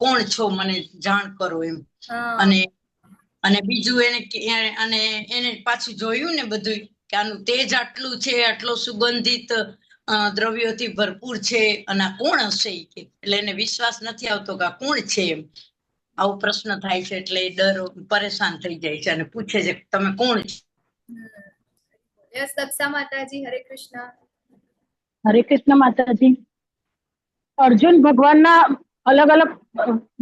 Speaker 11: કોણ છો, મને જાણ કરો એમ. અને બીજું એને પાછું જોયું ને બધું કે આનું તેજ આટલું છે, આટલો સુગંધિત દ્રવ્યોથી ભરપૂર છે, અને આ કોણ હશે કે, એટલે એને વિશ્વાસ નથી આવતો કે આ કોણ છે એમ. આવો પ્રશ્ન થાય છે એટલે ડર પરેશાન થઈ જાય છે અને પૂછે છે તમે કોણ છો.
Speaker 3: યસ દક્ષા માતાજી. હરે કૃષ્ણ.
Speaker 12: હરે કૃષ્ણ માતાજી. અર્જુન ભગવાનના અલગ અલગ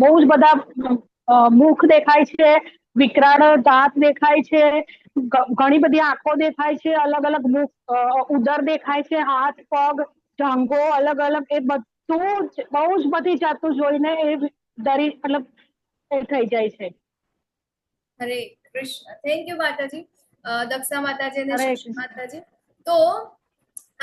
Speaker 12: બહુ જ બધા મુખ દેખાય છે, વિકરાળ દાંત દેખાય છે, ઘણી બધી આંખો દેખાય છે, અલગ અલગ મુખ, ઉદર દેખાય છે, હાથ પગ ઢાંગો અલગ અલગ, એ બધું જ બહુ જ બધી જાતનું જોઈને એ ડરી મતલબ એ થઈ જાય છે.
Speaker 3: હરે કૃષ્ણ. થેન્ક યુ માતાજી. દક્ષા માતાજી અને શશી માતાજી. તો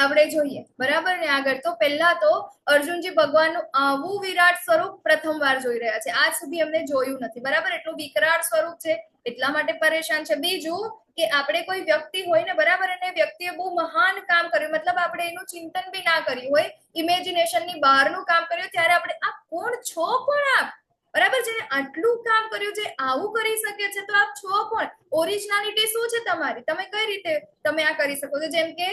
Speaker 3: આપણે જોઈએ બરાબર ને આગળ. તો પહેલા તો અર્જુનજી ભગવાનનું આવું વિરાટ સ્વરૂપ પ્રથમવાર જોઈ રહ્યા છે. આજ સુધી અમને જોયું નથી બરાબર. એટલું વિકરાળ સ્વરૂપ છે એટલા માટે પરેશાન છે. બીજું કે આપણે કોઈ વ્યક્તિ હોય ને બરાબર, અને વ્યક્તિએ બહુ મહાન કામ કર્યું, મતલબ આપણે એનું ચિંતન બી ના કર્યું હોય, ઇમેજિનેશન ની બહારનું કામ કર્યું, ત્યારે આપણે આ કોણ છો, કોણ આપ બરાબર, જેને આટલું કામ કર્યું છે, આવું કરી શકે છે, તો આપ છો કોણ? ઓરિજિનાલિટી શું છે તમારી? તમે કઈ રીતે તમે આ કરી શકો છો? જેમ કે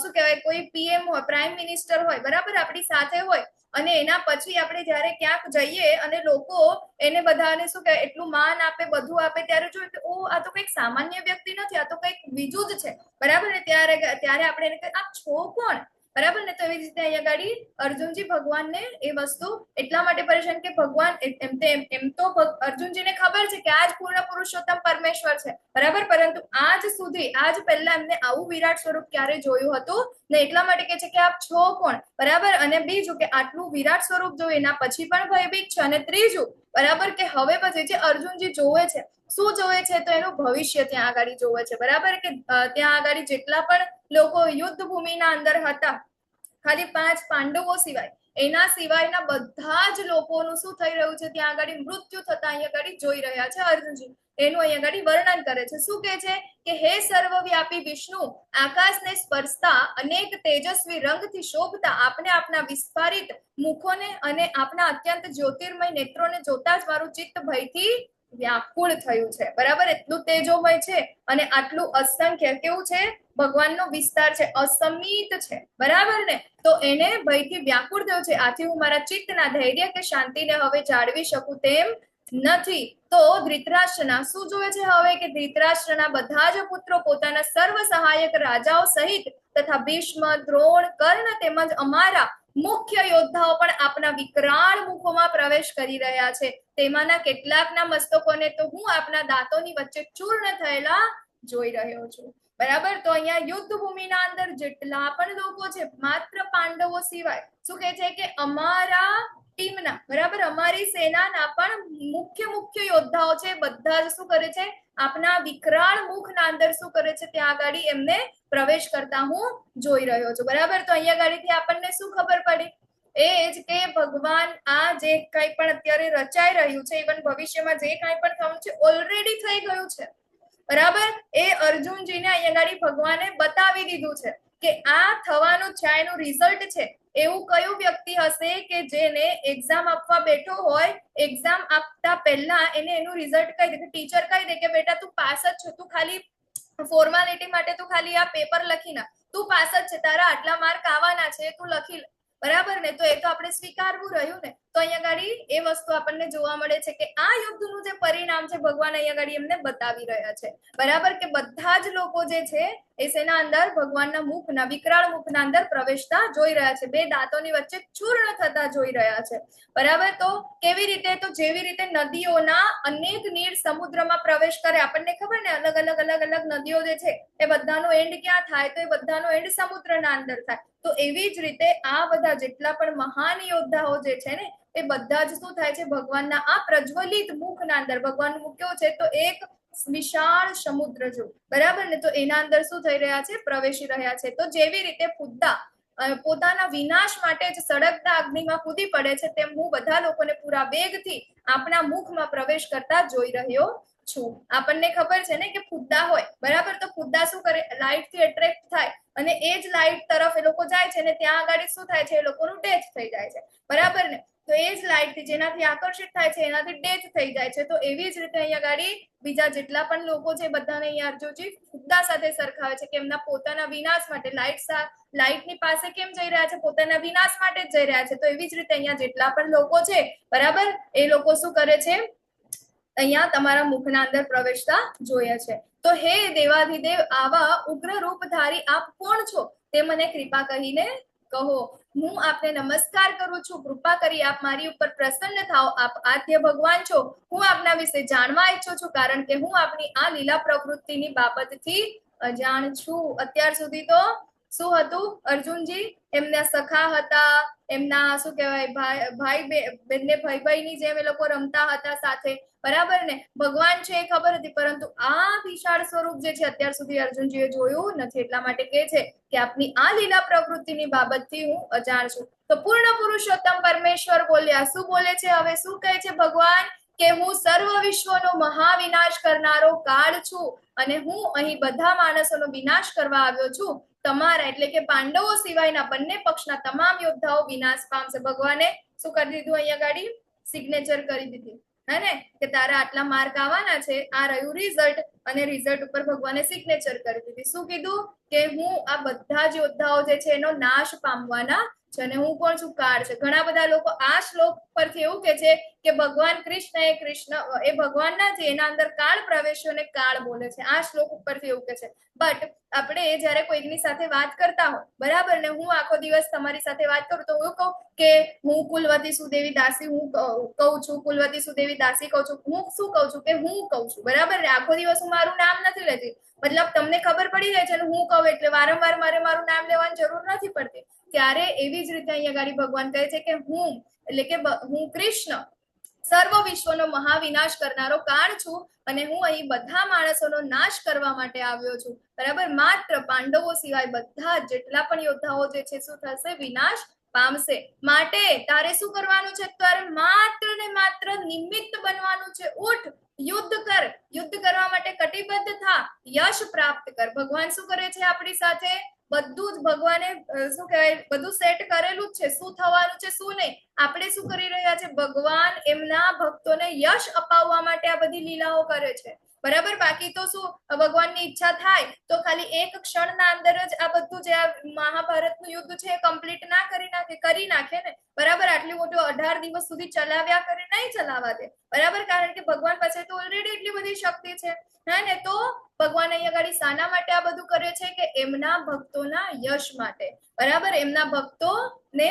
Speaker 3: શું કહેવાય, કોઈ પીએમ હોય, પ્રાઇમ મિનિસ્ટર હોય બરાબર, આપણી સાથે હોય, અને એના પછી આપણે જયારે ક્યાંક જઈએ અને લોકો એને બધાને શું કહેવાય એટલું માન આપે, બધું આપે, ત્યારે જોઈએ કે ઓ આ તો કંઈક સામાન્ય વ્યક્તિ નથી, આ તો કંઈક બીજું જ છે બરાબર ને. ત્યારે આપણે એને કહીએ આપ છો કોણ બરાબર ને. તો એવી રીતે અહીંયા ગાડી અર્જુનજી ભગવાનને એ વસ્તુ એટલા માટે પરેશાન કે ભગવાન એમ તો અર્જુનજીને ખબર છે કે આજ પૂર્ણ પુરુષોત્તમ પરમેશ્વર છે બરાબર, પરંતુ આજ સુધી આજ પહેલા એમને આવું વિરાટ સ્વરૂપ ક્યારે જોયું હતું ને, એટલા માટે કે છે કે આપ છો કોણ બરાબર. અને બીજું કે આટલું વિરાટ સ્વરૂપ જોયું એના પછી પણ ભયભીત છે. અને ત્રીજું બરાબર કે હવે પછી જે અર્જુનજી જોવે છે, શું જોવે છે? તો એનું ભવિષ્ય ત્યાં આગળ જોવે છે બરાબર. કે ત્યાં આગળ જેટલા પણ લોકો યુદ્ધ ભૂમિના અંદર હતા, ખાલી 5 પાંડવો સિવાય, એના સિવાયના બધા જ લોકોનું શું થઈ રહ્યું છે? ત્યાં આગળ મૃત્યુ થતા અહીંયા આગળ જોઈ રહ્યા છે અર્જુનજી. એનું અહીંયા આગળ વર્ણન કરે છે. શું કે છે કે હે સર્વવ્યાપી વિષ્ણુ, આકાશને સ્પર્શતા અનેક તેજસ્વી રંગથી શોભતા આપને આપના વિસ્ફારિત મુખોને અને આપના અત્યંત જ્યોતિર્મય નેત્રોને જોતા જ મારું ચિત્ત ભયથી વ્યાકુળ થયું છે બરાબર. એટલું તેજોમય છે અને આટલું અસંખ્ય કેવું છે? ભગવાનનો વિસ્તાર છે, અસમિત છે બરાબર ને. તો એને ભયથી વ્યાકુળ થયો છે. આથી હું મારા ચિત્તના ધૈર્ય કે શાંતિને હવે જાળવી શકું તેમ નથી. તો ધૃતરાષ્ટ્રના શું જોવે છે હવે? કે ધૃતરાષ્ટ્રના બધા જ પુત્રો પોતાના સર્વ સહાયક રાજાઓ સહિત તથા ભીષ્મ, દ્રોણ, કર્ણ તેમજ અમારા મુખ્ય યોદ્ધાઓ પણ આપના વિકરાળ મુખોમાં પ્રવેશ કરી રહ્યા છે. તેમાંના કેટલાકના મસ્તકોને તો હું આપના દાંતોની વચ્ચે ચૂર્ણ થયેલા જોઈ રહ્યો છું બરાબર. તો અહીંયા યુદ્ધ ભૂમિના અંદર જેટલા પણ લોકો છે, માત્ર પાંડવો સિવાય, શું કહે છે કે અમારા ટીમના બરાબર, અમારી સેનાના પણ મુખ્ય યોદ્ધાઓ છે, બધા જ શું કરે છે? આપના વિકરાળ મુખના અંદર શું કરે છે? ત્યાં આગળ એમને પ્રવેશ કરતા હું જોઈ રહ્યો છું બરાબર. તો અહીંયા ગાડીથી આપણને શું ખબર પડી? એ જ કે ભગવાન આ જે કંઈ પણ અત્યારે રચાઈ રહ્યું છે, ઇવન ભવિષ્યમાં જે કંઈ પણ થવાનું છે ઓલરેડી થઈ ગયું છે બરાબર. એ અર્જુનજીને અહીંયા ગાડી ભગવાને બતાવી દીધું છે કે આ થવાનું છે, એનું રિઝલ્ટ છે. એવું કયું વ્યક્તિ હશે કે જેને એક્ઝામ આપવા બેઠો હોય, એક્ઝામ આપતા પહેલા એને એનું રિઝલ્ટ કહી દે, ટીચર કહી દે કે બેટા તું પાસ જ છો, તું ખાલી ફોર્માલિટી માટે તું ખાલી આ પેપર લખી ના, તું પાસ જ છે, તારા આટલા માર્ક આવવાના છે, તું લખી બરાબર ને. તો એ તો આપણે સ્વીકારવું રહ્યું ને. તો અહીંયા ગાડી એ વસ્તુ આપણને જોવા મળે છે કે આ યુદ્ધનું જે પરિણામ છે ભગવાન અહીંયા ગાડી એમને બતાવી રહ્યા છે બરાબર. કે બધા જ લોકો જે છે એ શેના અંદર ભગવાનના મુખના વિકરાળ મુખના અંદર પ્રવેશતા જોઈ રહ્યા છે, બે દાંતોની વચ્ચે ચૂર્ણ થતા જોઈ રહ્યા છે, બરાબર. તો કેવી રીતે? તો જેવી રીતે નદીઓના અનેક નીર સમુદ્રમાં પ્રવેશ કરે, આપણને ખબર ને અલગ અલગ અલગ અલગ નદીઓ જે છે એ બધાનો એન્ડ ક્યાં થાય? તો એ બધાનો એન્ડ સમુદ્રના અંદર થાય. તો એવી જ રીતે આ બધા જેટલા પણ મહાન યોદ્ધાઓ જે છે ને એ બધા જ શું થાય છે? ભગવાનના આ પ્રજ્વલિત મુખના અંદર, ભગવાનનું મુખ કેવું છે? તો એક વિશાળ સમુદ્ર જો, બરાબર ને. તો એના અંદર શું થઈ રહ્યા છે? પ્રવેશી રહ્યા છે. તો જેવી રીતે પુદ્ધા પોતાના વિનાશ માટે જ સળગતા અગ્નિમાં કૂદી પડે છે, તેમ હું બધા લોકોને પૂરા વેગથી આપણા મુખમાં પ્રવેશ કરતા જોઈ રહ્યો છું. આપણને ખબર છે ને કે ફુદ્દા હોય, બરાબર. તો ફુદ્દા શું કરે? લાઇટ થી એટ્રેક્ટ થાય અને એ જ લાઇટ તરફ એ લોકો જાય છે ને ત્યાં આગળ શું થાય છે? એ લોકોનું ડેથ થઈ જાય છે, બરાબર ને. તો એ જ લાઇટ થી જેનાથી આકર્ષિત થાય છે એનાથી ડેથ થઈ જાય છે. તો એવી જ રીતે અહીંયા ગાડી બીજા જેટલા પણ લોકો છે બધાને અહીંયા અર્જુનજી ફુદ્દા સાથે સરખાવે છે કે એમના પોતાના વિનાશ માટે લાઇટની પાસે કેમ જઈ રહ્યા છે? પોતાના વિનાશ માટે જ જઈ રહ્યા છે. તો એવી જ રીતે અહીંયા જેટલા પણ લોકો છે, બરાબર, એ લોકો શું કરે છે? અહીંયા તમારા મુખના અંદર પ્રવેશતા જોઈએ છે. તો હે દેવાધિદેવ, આવા ઉગ્ર રૂપધારી આપ કોણ છો તે મને કૃપા કહીને કહો. હું આપને નમસ્કાર કરું છું, કૃપા કરી આપ મારી ઉપર પ્રસન્ન થાઓ. આપ આદ્ય ભગવાન છો. હું આપના વિશે જાણવા ઈચ્છું છું, કારણ કે હું આપની આ લીલા પ્રવૃત્તિની બાબતથી અજાણ છું. અત્યાર સુધી તો શું હતું? અર્જુનજી એમના સખા હતા, એમના શું કહેવાય ભાઈ બેનને ભાઈ જેમ એ લોકો રમતા હતા સાથે, બરાબર ને. ભગવાન છે એ ખબર હતી, પરંતુ આ વિશાળ સ્વરૂપ જે છે અત્યાર સુધી અર્જુનજીએ જોયું નથી. એટલા માટે કહે છે કે આપની આ લીલા પ્રવૃત્તિની બાબતથી હું અજાણ છું. તો પૂર્ણ પુરુષોત્તમ પરમેશ્વર બોલ્યા. શું બોલે છે? હવે શું કહે છે ભગવાન? કે હું સર્વ વિશ્વનો મહાવિનાશ કરનારો કાળ છું અને હું અહીં બધા માણસોનો વિનાશ કરવા આવ્યો છું. તમારા એટલે કે પાંડવો સિવાયના બંને પક્ષના તમામ યોદ્ધાઓ વિનાશ પામશે. ભગવાને શું કરી દીધું? અહીંયા ગાડી સિગ્નેચર કરી દીધી, હે ને, કે તારા આટલા માર્ક આવવાના છે, આ રહ્યું રિઝલ્ટ, અને રિઝલ્ટ ઉપર ભગવાને સિગ્નેચર કરી દીધી. શું કીધું? કે હું આ બધા જ યોદ્ધાઓ જે છે એનો નાશ પામવાના છે અને હું કોણ છું? કાળ છે. ઘણા બધા લોકો આ શ્લોક પરથી એવું કે છે કે ભગવાન કૃષ્ણ એ ભગવાનના છે, એના અંદર કાળ પ્રવેશ્યો ને કાળ બોલે છે. આ શ્લોક ઉપરથી એવું કે છે. બટ આપણે જયારે કોઈકની સાથે વાત કરતા હોય, બરાબર ને, હું આખો દિવસ તમારી સાથે વાત કરું તો હું કહું કે હું કુલવતી સુદેવી દાસી હું કહું છું, કુલવતી સુદેવી દાસી કહું છું. હું શું કહું છું? કે હું કહું છું, બરાબર ને. આખો દિવસ હું મારું નામ નથી લેતી, મતલબ તમને ખબર પડી જાય છે હું કહું એટલે વારંવાર મારે મારું નામ લેવાની જરૂર નથી પડતી. ત્યારે એવી જ રીતે અહીંયા ગાડી ભગવાન કહે છે કે હું એટલે કે હું કૃષ્ણ સર્વ વિશ્વનો મહાવિનાશ કરનારો કાળ છું અને હું અહીં બધા માણસોનો નાશ કરવા માટે આવ્યો છું, બરાબર. માત્ર પાંડવો સિવાય બધા જેટલા પણ યોદ્ધાઓ જે છે શું થશે? વિનાશ પામશે. માટે તારે શું કરવાનું છે? તારે માત્ર ને માત્ર નિમિત્ત બનવાનું છે. ઉઠ, યુદ્ધ કર, યુદ્ધ કરવા માટે કટિબદ્ધ થા, યશ પ્રાપ્ત કર. ભગવાન શું કરે છે આપણી સાથે? બધું જ ભગવાને શું કહેવાય બધું સેટ કરેલું જ છે, શું થવાનું છે શું નહીં. આપણે શું કરી રહ્યા છે? ભગવાન એમના ભક્તોને યશ અપાવવા માટે આ બધી લીલાઓ કરે છે, બરાબર. બાકી તો શું ભગવાનની ઈચ્છા થાય તો ખાલી એક ક્ષણના અંદર જ આ બધું જે આ મહાભારતનું યુદ્ધ છે એ કમ્પ્લીટ ના કરી નાખે ને, બરાબર. આટલું મોટું 18 દિવસ સુધી ચલાવ્યા કરે, નહીં ચલાવવા દે, બરાબર. કારણ કે ભગવાન પાસે તો ઓલરેડી એટલી બધી શક્તિ છે, હે ને. તો ભગવાન અહીંયા ગાડી શાના માટે આ બધું કરે છે? કે એમના ભક્તોના યશ માટે, બરાબર. એમના ભક્તોને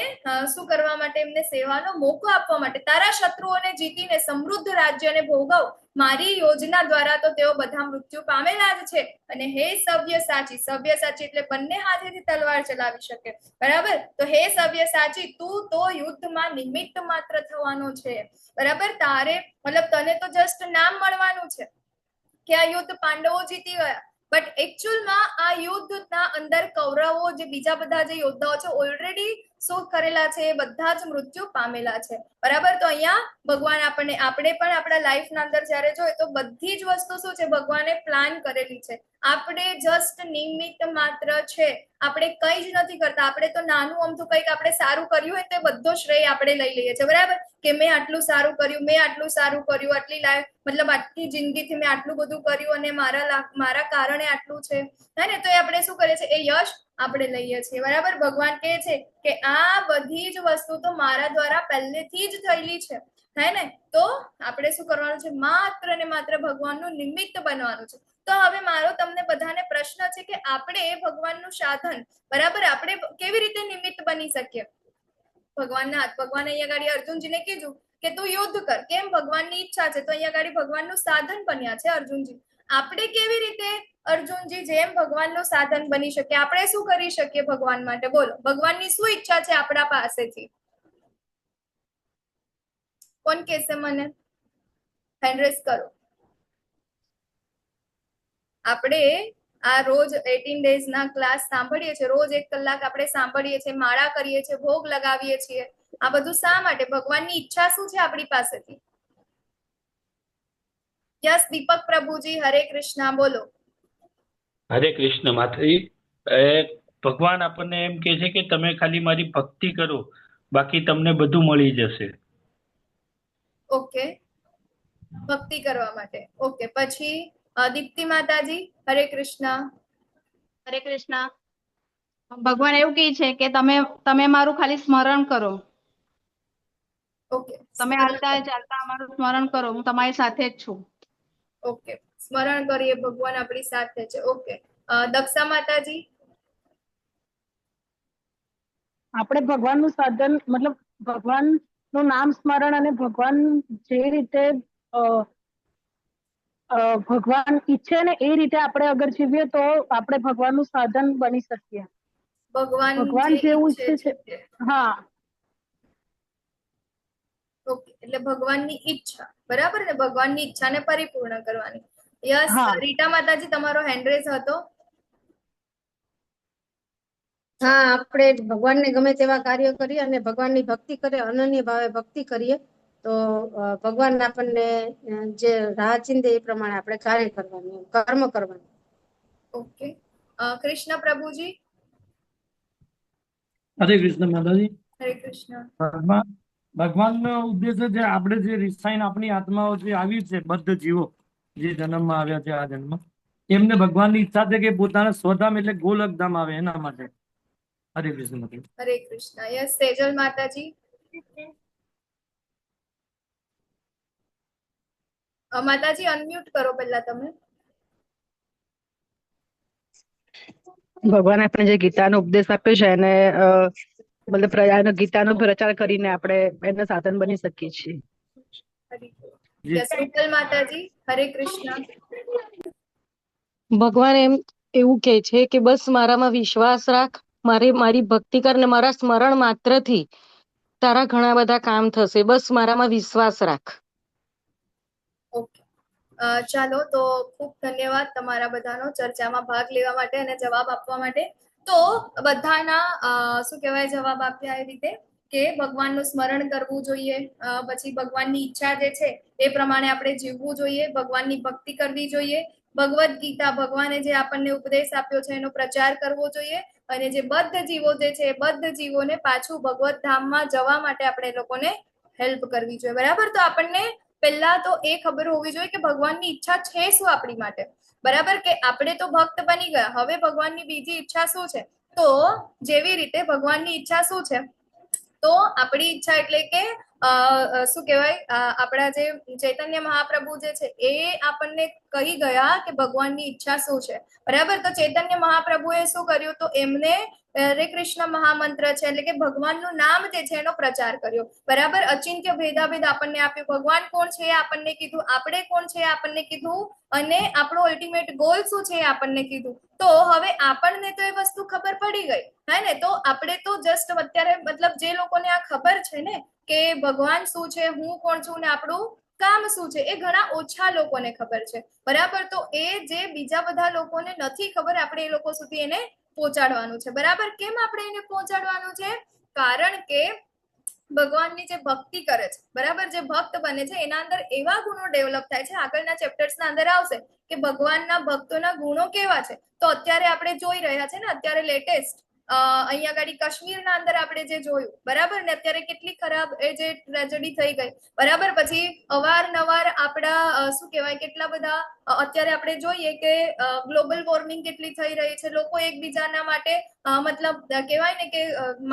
Speaker 3: શું કરવા માટે? એમને સેવાનો મોકો આપવા માટે. તારા શત્રુઓને જીતીને સમૃદ્ધ રાજ્યને ભોગવ. મારી યોજના દ્વારા તો તેઓ બધા મૃત્યુ પામેલા જ છે. અને હે સવ્યસાચી, સવ્યસાચી એટલે બંને હાથેથી તલવાર ચલાવી શકે, બરાબર. તો હે સવ્યસાચી, તું તો યુદ્ધમાં નિમિત્ત માત્ર થવાનો છે, બરાબર. તારે મતલબ તને તો જસ્ટ નામ મળવાનું છે કે આ યુદ્ધ પાંડવો જીતી ગયા, બટ એકચ્યુઅલમાં આ યુદ્ધના અંદર કૌરવો જે બીજા બધા જે યોદ્ધાઓ છે ઓલરેડી શું કરેલા છે? એ બધા જ મૃત્યુ પામેલા છે, બરાબર. તો અહીંયા ભગવાન આપણે પણ આપણા લાઈફના અંદર જયારે જોઈએ તો બધી જ વસ્તુ શું છે? ભગવાને પ્લાન કરેલી છે. આપણે જસ્ટ નિમિત્ત માત્ર છે, આપણે કઈ જ નથી કરતા. આપણે તો નાનું અમથું કંઈક આપણે સારું કર્યું હોય તો બધો શ્રેય આપણે લઈ લઈએ છીએ, બરાબર. કે મેં આટલું સારું કર્યું, મેં આટલું સારું કર્યું, આટલી લાઈફ મતલબ આટલી જિંદગીથી મેં આટલું બધું કર્યું અને મારા કારણે આટલું છે, હે ને. તો એ આપણે શું કરીએ છીએ? એ યશ આપણે લઈએ છીએ, બરાબર. ભગવાન કહે છે કે આ બધી જ વસ્તુ તો મારા દ્વારા પહેલેથી જ થયેલી છે, હે ને? તો આપણે શું કરવાનું છે? માત્ર ને માત્ર ભગવાનનું નિમિત્ત બનવાનું છે. તો હવે મારો તમને બધાને પ્રશ્ન છે કે આપણે ભગવાનનું સાધન, બરાબર, આપણે કેવી રીતે નિમિત્ત બની શકીએ? ભગવાનના હાથ, ભગવાન અહીંયા ગાડી અર્જુનજીને કીધું કે તું યુદ્ધ કર, કેમ? ભગવાનની ઈચ્છા છે. તો અહીંયા ગાડી ભગવાનનું સાધન બન્યા છે અર્જુનજી. આપણે કેવી રીતે અર્જુનજી જેમ ભગવાનનું સાધન બની શકે? આપણે શું કરી શકીએ ભગવાન માટે? બોલો, ભગવાનની શું ઈચ્છા છે આપણા પાસેથી? કોણ કહેશે મને? હેન્ડ રેઝ કરો. આપણે આ રોજ 18 ડેઝ ના ક્લાસ સાંભળીએ છીએ, રોજ 1 કલાક આપણે સાંભળીએ છીએ, માળા કરીએ છીએ, ભોગ લગાવીએ છીએ. આ બધું શા માટે? ભગવાનની ઈચ્છા શું છે આપણી પાસેથી? યસ, દીપક પ્રભુજી, હરે કૃષ્ણ, બોલો.
Speaker 2: હરે કૃષ્ણ માતાજી. ભગવાન આપણને એમ કે છે કે તમે ખાલી મારી ભક્તિ કરો, બાકી તમને બધું મળી જશે.
Speaker 3: ઓકે, ભક્તિ કરવા માટે. ઓકે, પછી દીપ્તિ માતાજી, હરે કૃષ્ણ.
Speaker 1: હરે કૃષ્ણ. ભગવાન એવું કહે છે કે તમે મારું ખાલી સ્મરણ કરો.
Speaker 3: ઓકે,
Speaker 1: તમે હાલતા ચાલતા અમારું સ્મરણ કરો, હું તમારી સાથે જ છું.
Speaker 3: ઓકે, સ્મરણ કરીએ, ભગવાન આપણી સાથે છે. ઓકે, દક્ષા માતાજી.
Speaker 12: આપણે ભગવાનનું સાધન મતલબ ભગવાનનું નામ સ્મરણ અને ભગવાન જે રીતે ભગવાન ઈચ્છે ને એ રીતે આપણે અગર જીવીએ તો આપણે ભગવાનનું સાધન બની શકીએ. ભગવાન જેવું ઈચ્છે છે. હા,
Speaker 3: ઓકે, એટલે ભગવાનની ઈચ્છા, બરાબર ને? ભગવાનની ઈચ્છાને પરિપૂર્ણ કરવાની. યસ, રીટા માતાજી, તમારો હેન્ડ રેઝ હતો.
Speaker 10: હા, આપણે ભગવાનને ગમે તેવા કાર્ય કરીએ અને ભગવાનની ભક્તિ કરીએ, અનન્ય ભાવે ભક્તિ કરીએ તો ભગવાન આપણને જે રાહ ચીંધે એ પ્રમાણે આપણે કાર્ય કરવાનું, કર્મ કરવાનું.
Speaker 3: ઓકે, કૃષ્ણ પ્રભુજી.
Speaker 5: હરે કૃષ્ણ માતાજી.
Speaker 3: હરે કૃષ્ણ.
Speaker 5: ભગવાનનો ઉદ્દેશ છે આપણે જે રિસાઈન આપણી આત્માઓ જે આવી છે, બદ્ધ જીવો જે જન્મમાં આવ્યા છે આ જન્મ, એમને ભગવાનની ઈચ્છા છે કે પોતાના સ્વધામ એટલે ગોલકધામ આવે, એના માટે. હરે કૃષ્ણ માતાજી.
Speaker 3: હરે કૃષ્ણ. યસ, સેજલ માતાજી. માતાજી અનમ્યુટ કરો પહેલા તમે.
Speaker 13: ભગવાન આપણે જે ગીતાનો ઉપદેશ આપ્યો છે એને મતલબ ગીતાનો પ્રચાર કરીને આપણે એના સાધન બની શકીએ છીએ.
Speaker 3: યસ, રૂપલ માતાજી, હરે કૃષ્ણ.
Speaker 7: ભગવાન એવું કહે છે કે બસ મારામાં વિશ્વાસ રાખ, મારી ભક્તિ કર ને મારા સ્મરણ માત્રથી તારા ઘણા બધા કામ થશે, બસ મારામાં વિશ્વાસ રાખ.
Speaker 3: ઓકે, ચાલો, તો ખૂબ ધન્યવાદ તમારા બધાનો ચર્ચામાં ભાગ લેવા માટે અને જવાબ આપવા માટે. તો બધાના શું કહેવાય, જવાબ આપ્યા એ રીતે કે ભગવાનનું સ્મરણ કરવું જોઈએ, પછી ભગવાનની ઈચ્છા જે છે એ પ્રમાણે આપણે જીવવું જોઈએ, ભગવાનની ભક્તિ કરવી જોઈએ, ભગવદ્ ગીતા ભગવાને જે આપણને ઉપદેશ આપ્યો છે એનો પ્રચાર કરવો જોઈએ, અને જે બદ્ધ જીવો જે છે એ બદ્ધ જીવોને પાછું ભગવત ધામમાં જવા માટે આપણે લોકોને હેલ્પ કરવી જોઈએ, બરાબર? તો આપણને પહેલા તો એ ખબર હોવી જોઈએ કે ભગવાનની ઈચ્છા છે શું આપણી માટે, બરાબર? કે આપણે તો ભક્ત બની ગયા, હવે ભગવાનની બીજી ઈચ્છા શું છે? તો જેવી રીતે ભગવાનની ઈચ્છા શું છે, તો આપણી ઈચ્છા એટલે કે શું કહેવાય, આપણા જે ચૈતન્ય મહાપ્રભુ જે છે એ આપણને કહી ગયા કે ભગવાનની ઈચ્છા શું છે, બરાબર? તો ચૈતન્ય મહાપ્રભુએ શું કર્યું? તો એમને હરે કૃષ્ણ મહામંત્ર છે એટલે કે ભગવાનનું નામ જે છે એનો પ્રચાર કર્યો, બરાબર? અચિંત્ય ભેદાભેદ આપણને આપ્યું, ભગવાન કોણ છે એ આપણને કીધું, આપણે કોણ છે એ આપણને કીધું, અને આપણો અલ્ટિમેટ ગોલ શું છે એ આપણને કીધું. તો હવે આપણને તો એ વસ્તુ ખબર પડી ગઈ, હે ને? તો આપણે તો જસ્ટ અત્યારે મતલબ જે લોકોને આ ખબર છે ને કે ભગવાન શું છે, હું કોણ છું ને આપણું કામ શું છે, એ ઘણા ઓછા લોકોને ખબર છે, બરાબર? તો એ જે બીજા બધા લોકોને નથી ખબર, આપણે એ લોકો સુધી એને પહોંચાડવાનું છે, બરાબર? કેમ આપણે એને પહોંચાડવાનું છે? કારણ કે ભગવાનની જે ભક્તિ કરે છે, બરાબર, જે ભક્ત બને છે એના અંદર એવા ગુણો ડેવલપ થાય છે, આગળના ચેપ્ટર્સના અંદર આવશે કે ભગવાનના ભક્તોના ગુણો કેવા છે. તો અત્યારે આપણે જોઈ રહ્યા છે ને, અત્યારે લેટેસ્ટ અહીંયા આગળ કાશ્મીરના અંદર આપણે જે જોયું બરાબર ને, અત્યારે કેટલી ખરાબ એ જે ટ્રેજેડી થઈ ગઈ બરાબર. પછી અવારનવાર આપણા શું કહેવાય કેટલા બધા અત્યારે આપણે જોઈએ કે ગ્લોબલ વોર્મિંગ કેટલી થઈ રહી છે. લોકો એકબીજાના માટે મતલબ કહેવાય ને કે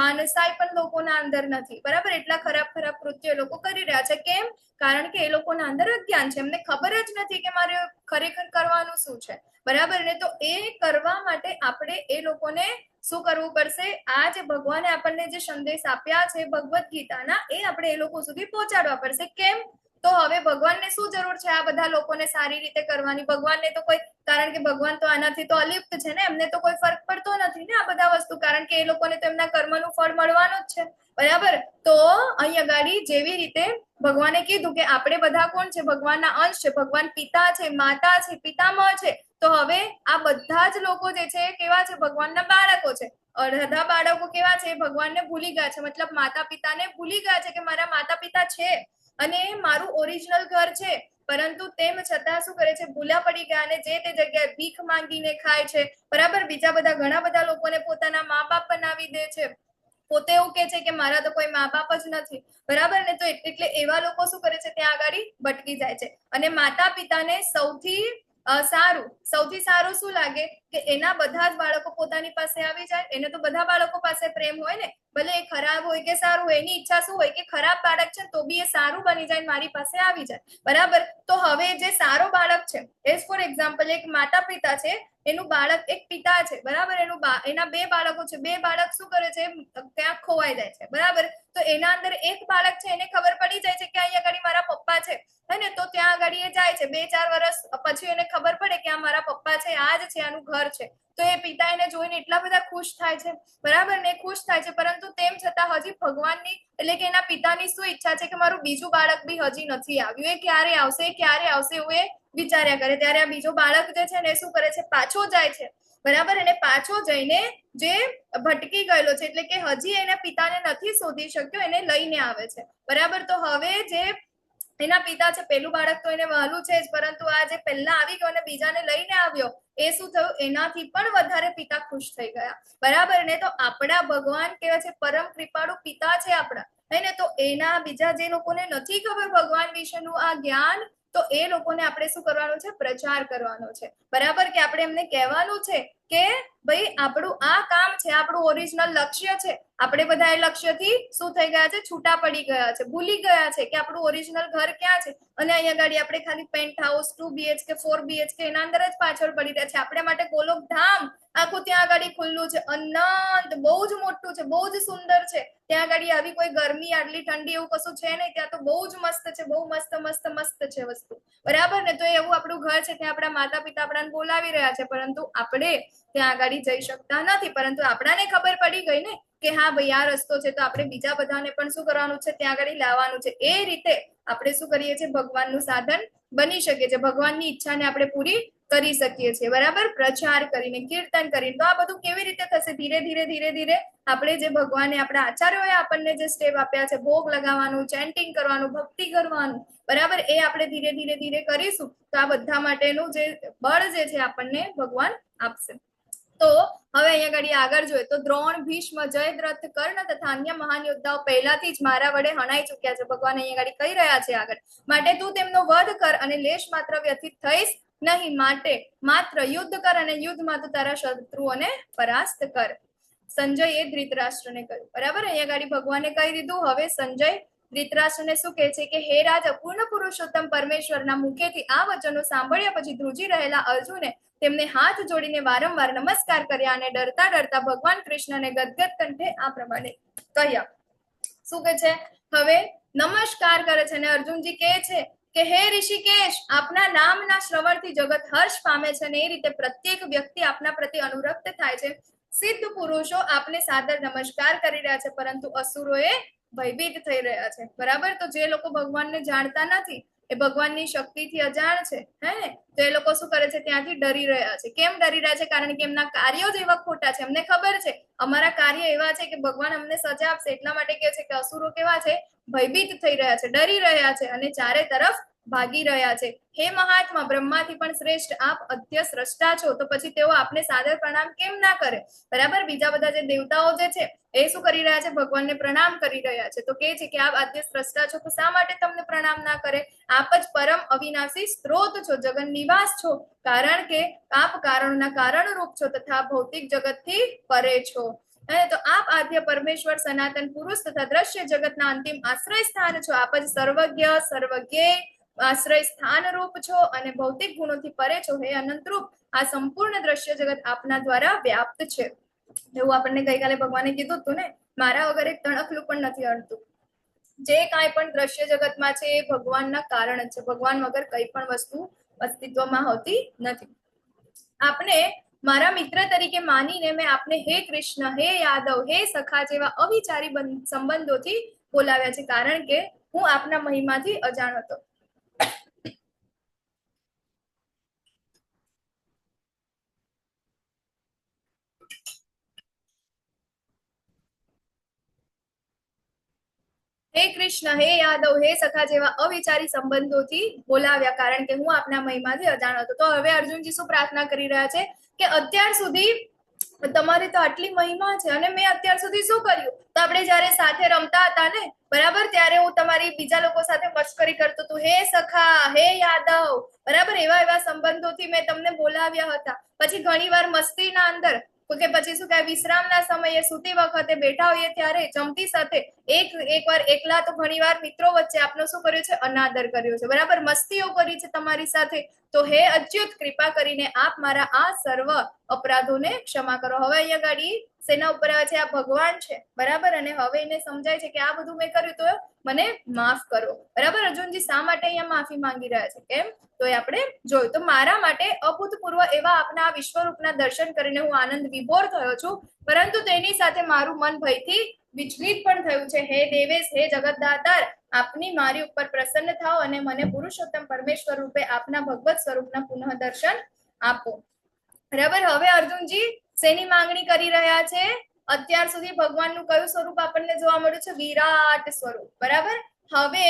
Speaker 3: માનસાઈ પણ લોકોના અંદર નથી બરાબર. એટલા ખરાબ ખરાબ કૃત્યો લોકો કરી રહ્યા છે. કેમ? કારણ કે એ લોકોના અંદર અજ્ઞાન છે, એમને ખબર જ નથી કે મારે ખરેખર કરવાનું શું છે બરાબર ને. તો એ કરવા માટે આપણે એ લોકોને શું કરવું પડશે? આ જે ભગવાને આપણને જે સંદેશ આપ્યા છે ભગવદ્ ગીતાના, એ આપણે એ લોકો સુધી પહોંચાડવા પડશે. કેમ? તો હવે ભગવાનને શું જરૂર છે આ બધા લોકોને સારી રીતે કરવાની? ભગવાનને તો કોઈ, કારણ કે ભગવાન તો આનાથી તો અલિપ્ત છે ને, એમને તો કોઈ ફરક પડતો નથી ને આ બધા વસ્તુ, કારણ કે એ લોકોને તો એમના કર્મનું ફળ મળવાનું જ છે બરાબર. તો અહીંયા ગાડી જેવી રીતે ભગવાને કીધું કે આપણે બધા કોણ છે? ભગવાનના અંશ છે. ભગવાન પિતા છે, માતા છે, પિતામહ છે. તો હવે આ બધા જ લોકો જે છે કેવા છે? ભગવાનના બાળકો છે. અડધા બાળકો કેવા છે? ભગવાનને ભૂલી ગયા છે, મતલબ માતા પિતાને ભૂલી ગયા છે કે મારા માતા પિતા છે અને મારું ઓરિજિનલ ઘર છે, પરંતુ તેમ છતાં શું કરે છે? ભૂલા પડી ગયા અને જે તે જગ્યાએ ભીખ માંગીને ખાય છે બરાબર. બીજા બધા ઘણા બધા લોકોને પોતાના મા બાપ બનાવી દે છે, પોતે એવું કે છે કે મારા તો કોઈ મા બાપ જ નથી બરાબર ને. તો એટલે એવા લોકો શું કરે છે? ત્યાં આગળ ભટકી જાય છે. અને માતા પિતાને સૌથી સારું શું લાગે? કે એના બધા જ બાળકો પોતાની પાસે આવી જાય. એને તો બધા બાળકો પાસે પ્રેમ હોય ને, ભલે એ ખરાબ હોય કે સારું હોય. એની ઈચ્છા શું હોય? કે ખરાબ બાળક છે તો બી એ સારું બની જાય, મારી પાસે આવી જાય બરાબર. તો હવે જે સારો બાળક છે, એઝ ફોર એક્ઝામ્પલ એક માતા પિતા છે, એનું બાળક એક પિતા છે બરાબર. એના બે બાળકો છે, બે બાળક શું કરે છે? ત્યાં ખોવાઈ જાય છે બરાબર. તો એના અંદર એક બાળક છે, એને ખબર પડી જાય છે કે અહીંયા આગળ મારા પપ્પા છે હે ને. તો ત્યાં આગળ એ જાય છે. 2-4 વર્ષ પછી એને ખબર પડે કે આ મારા પપ્પા છે, આ જ છે, આનું ઘર છે. તો એ પિતા એને જોઈને એટલા બધા ખુશ થાય છે બરાબર ને, ખુશ થાય છે. પરંતુ તેમ છતાં હજી ભગવાનની એટલે કે એના પિતાની શું ઈચ્છા છે? કે મારું બીજું બાળક બી હજી નથી આવ્યું, એ ક્યારે આવશે, ક્યારે આવશે એવું એ વિચાર્યા કરે. ત્યારે આ બીજો બાળક જે છે ને શું કરે છે? પાછો જાય છે બરાબર. અને પાછો જઈને જે ભટકી ગયેલો છે, એટલે કે હજી એના પિતાને નથી શોધી શક્યો, એને લઈને આવે છે બરાબર. તો હવે જે એના પિતા છે, પેલું બાળક તો એને વહાલું છે જ, પરંતુ આ જે પહેલા આવી ગયો અને બીજાને લઈને આવ્યો, એ શું થયું? એનાથી પણ વધારે પિતા ખુશ થઈ ગયા બરાબર ને. તો આપણા ભગવાન કેવા છે? પરમ કૃપાળુ પિતા છે આપણા હે ને. તો એના બીજા જે લોકોને નથી ખબર ભગવાન વિશેનું આ જ્ઞાન, તો એ લોકોને આપણે શું કરવાનું છે? પ્રચાર કરવાનો છે બરાબર. કે આપણે એમને કહેવાનું છે કે ભાઈ આપણું આ કામ છે, આપણું ઓરિજિનલ લક્ષ્ય છે. આપણે બધા એ લક્ષ્યથી શું થઈ ગયા છે? છૂટા પડી ગયા છે, ભૂલી ગયા છે કે આપણું ઓરિજિનલ ઘર ક્યાં છે. અને અહીંયા ગાડી આપણે ખાલી પેન્ટ હાઉસ 2 BHK 4 BHK એના અંદર જ પાછળ પડી રહ્યા છે. આપણે માટે ગોલોક ધામ આખું ત્યાં આગળ ખુલ્લું છે, અનંત, બહુ જ મોટું છે, બહુ જ સુંદર છે. ત્યાં આગળ આવી કોઈ ગરમી, આટલી ઠંડી એવું કશું છે નહીં. ત્યાં તો બહુ જ મસ્ત છે, બહુ મસ્ત મસ્ત મસ્ત છે વસ્તુ બરાબર ને. તો એવું આપણું ઘર છે, ત્યાં આપણા માતા પિતા આપણાને બોલાવી રહ્યા છે, પરંતુ આપણે ત્યાં આગળ જઈ શકતા નથી. પરંતુ આપણાને ખબર પડી ગઈ ને કે હા ભાઈ આ રસ્તો છે, તો આપણે બીજા બધાને પણ શું કરવાનું છે? ત્યાં આગળ લાવવાનું છે. એ રીતે આપણે શું કરીએ છીએ? ભગવાનનું સાધન બની શકીએ છીએ, ભગવાનની ઈચ્છાને આપણે પૂરી કરી શકીએ છીએ બરાબર. પ્રચાર કરીને, કીર્તન કરીને. તો આ બધું કેવી રીતે થશે? ધીરે ધીરે ધીરે ધીરે આપણે જે ભગવાને આપણા આચાર્યોએ આપણને જે સ્ટેપ આપ્યા છે, ભોગ લગાવવાનું, ચેન્ટિંગ કરવાનું, ભક્તિ કરવાનું બરાબર, એ આપણે ધીરે ધીરે ધીરે કરીશું તો આ બધા માટેનું જે બળ જે છે આપણને ભગવાન આપશે. તો હવે અહીંયા આગળ જોઈએ તો દ્રોણ, ભીષ્મ, જયદ્રથ, કર્ણ તથા અન્ય મહાન યોદ્ધાઓ પહેલાથી જ મારા વડે હણાઈ ચુક્યા છે. ભગવાન અહીંયા કહી રહ્યા છે આગળ, માટે તું તેમનો વધ કર અને લેશ માત્ર વ્યથિત થઈશ નહીં. માટે માત્ર યુદ્ધ કર અને યુદ્ધમાં તું તારા શત્રુઓને પરાસ્ત કર. સંજયે ધૃતરાષ્ટ્રને કહ્યું બરાબર. અહીંયા ગાડી ભગવાને કહી દીધું. હવે સંજય ધૃતરાષ્ટ્રને શું કહે છે કે હે રાજ, અપૂર્ણ પુરુષોત્તમ પરમેશ્વરના મુખેથી આ વચનો સાંભળ્યા પછી ધ્રુજી રહેલા અર્જુને તેમને હાથ જોડીને વારંવાર નમસ્કાર કર્યા અને ડરતા ડરતા ભગવાન કૃષ્ણને ગદગદ કંઠે આ પ્રમાણે કહ્યા. શું કે છે? હવે નમસ્કાર કરે છે અને અર્જુનજી કહે છે કે હે ઋષિકેશ, આપના નામના શ્રવણથી જગત હર્ષ પામે છે અને એ રીતે પ્રત્યેક વ્યક્તિ આપના પ્રત્યે અનુરક્ત થાય છે. સિદ્ધ પુરુષો આપને સાદર નમસ્કાર કરી રહ્યા છે, પરંતુ અસુરોએ ભયભીત થઈ રહ્યા છે બરાબર. તો જે લોકો ભગવાનને જાણતા નથી, એ ભગવાનની શક્તિથી અજાણ છે હે ને, તો એ લોકો શું કરે છે? ત્યાંથી ડરી રહ્યા છે. કેમ ડરી રહ્યા છે? કારણ કે એમના કાર્યો જ એવા ખોટા છે. એમને ખબર છે અમારા કાર્ય એવા છે કે ભગવાન અમને સજા આપશે, એટલા માટે કહે છે કે અસુરો કેવા છે? ભયભીત થઈ રહ્યા છે, ડરી રહ્યા છે અને ચારે તરફ ભાગી રહ્યા છે. હે મહાત્મા, બ્રહ્માથી પણ શ્રેષ્ઠ આપ અધ્ય સ્રષ્ટા છો, તો પછી તેઓ આપને સાદર પ્રણામ કેમ ના કરે? બરાબર, બીજા બધા જે દેવતાઓ જે છે એ શું કરી રહ્યા છે? ભગવાનને પ્રણામ કરી રહ્યા છે. તો કે છે કે આપ આદ્ય સ્રષ્ટા છો, તો શા માટે તમને પ્રણામ ના કરે? આપ જ પરમ અવિનાશી સ્ત્રોત છો, જગન નિવાસ છો, કારણ કે આપ કારણના કારણ રૂપ છો તથા ભૌતિક જગતથી પરે છો. તો આપ આદ્ય પરમેશ્વર, સનાતન પુરુષ તથા દ્રશ્ય જગતના અંતિમ આશ્રય સ્થાન છો. આપ જ સર્વજ્ઞ, સર્વજ્ઞ આશ્રય સ્થાન રૂપ છો અને ભૌતિક ગુણોથી પરે છો. હે અનંત રૂપ, આ સંપૂર્ણ દ્રશ્ય જગત આપના દ્વારા વ્યાપ્ત છે. એવું આપણને ગઈકાલે ભગવાને કીધું હતું ને, મારા વગર એક તણખલું પણ નથી અડતું. જે કાંઈ પણ દ્રશ્ય જગતમાં છે એ ભગવાનના કારણ જ છે. ભગવાન વગર કઈ પણ વસ્તુ અસ્તિત્વમાં હોતી નથી. આપને મારા મિત્ર તરીકે માનીને મેં આપને હે કૃષ્ણ, હે યાદવ, હે સખા જેવા અવિચારી સંબંધોથી બોલાવ્યા છે, કારણ કે હું આપના મહિમાથી અજાણ હતો. હે કૃષ્ણ, હે યાદવ, હે સખા જેવા અવિચારી સંબંધોથી બોલાવ્યા, કારણ કે હું આપના મહિમાથી અજાણ હતો. તો હવે અર્જુનજી શું પ્રાર્થના કરી રહ્યા છે કે અત્યાર સુધી તમારી તો આટલી મહિમા છે અને મેં અત્યાર સુધી શું કર્યું? તો આપણે જયારે સાથે રમતા હતા ને, બરાબર, ત્યારે હું તમારી બીજા લોકો સાથે મશ્કરી કરતો હતો, હે સખા, હે યાદવ, બરાબર, એવા એવા સંબંધોથી મેં તમને બોલાવ્યા હતા. પછી ઘણી વાર મસ્તીના અંદર કે પછી શું કહે, વિશ્રામના સમયે સૂતી વખતે બેઠા હોઈએ ત્યારે જમતી સાથે એકવાર એકલા તો ઘણી વાર મિત્રો વચ્ચે આપનો શું કર્યું છે? અનાદર કર્યો છે, બરાબર, મસ્તીઓ કરી છે તમારી સાથે. તો હે અચ્યુત, કૃપા કરીને આપ મારા આ સર્વ અપરાધોને ક્ષમા કરો. હવે અહીંયા ગાડી સેના ઉપર આવે છે? આ ભગવાન છે, બરાબર, અને હવે એને સમજાય છે કે આ બધું મેં કર્યું તો મને માફ કરો. બરાબર, અર્જુનજી શા માટે અહીંયા માફી માંગી રહ્યા છે, કેમ? તો એ આપણે જોયું. તો મારા માટે અભૂતપૂર્વ એવા આપના વિશ્વરૂપના દર્શન કરીને હું આનંદ વિભોર થયો છું, પરંતુ તેની સાથે મારું મન ભયથી વિચલિત પણ થયું છે. હે દેવેશ, હે જગતદાતાર, આપની મારી ઉપર પ્રસન્ન થાઓ અને મને પુરુષોત્તમ પરમેશ્વર રૂપે આપના ભગવત સ્વરૂપના પુનઃ દર્શન આપો. બરાબર, હવે અર્જુનજી શેની માંગણી કરી રહ્યા છે? અત્યાર સુધી ભગવાનનું કયું સ્વરૂપ આપણને જોવા મળ્યું છે? વિરાટ સ્વરૂપ, બરાબર. હવે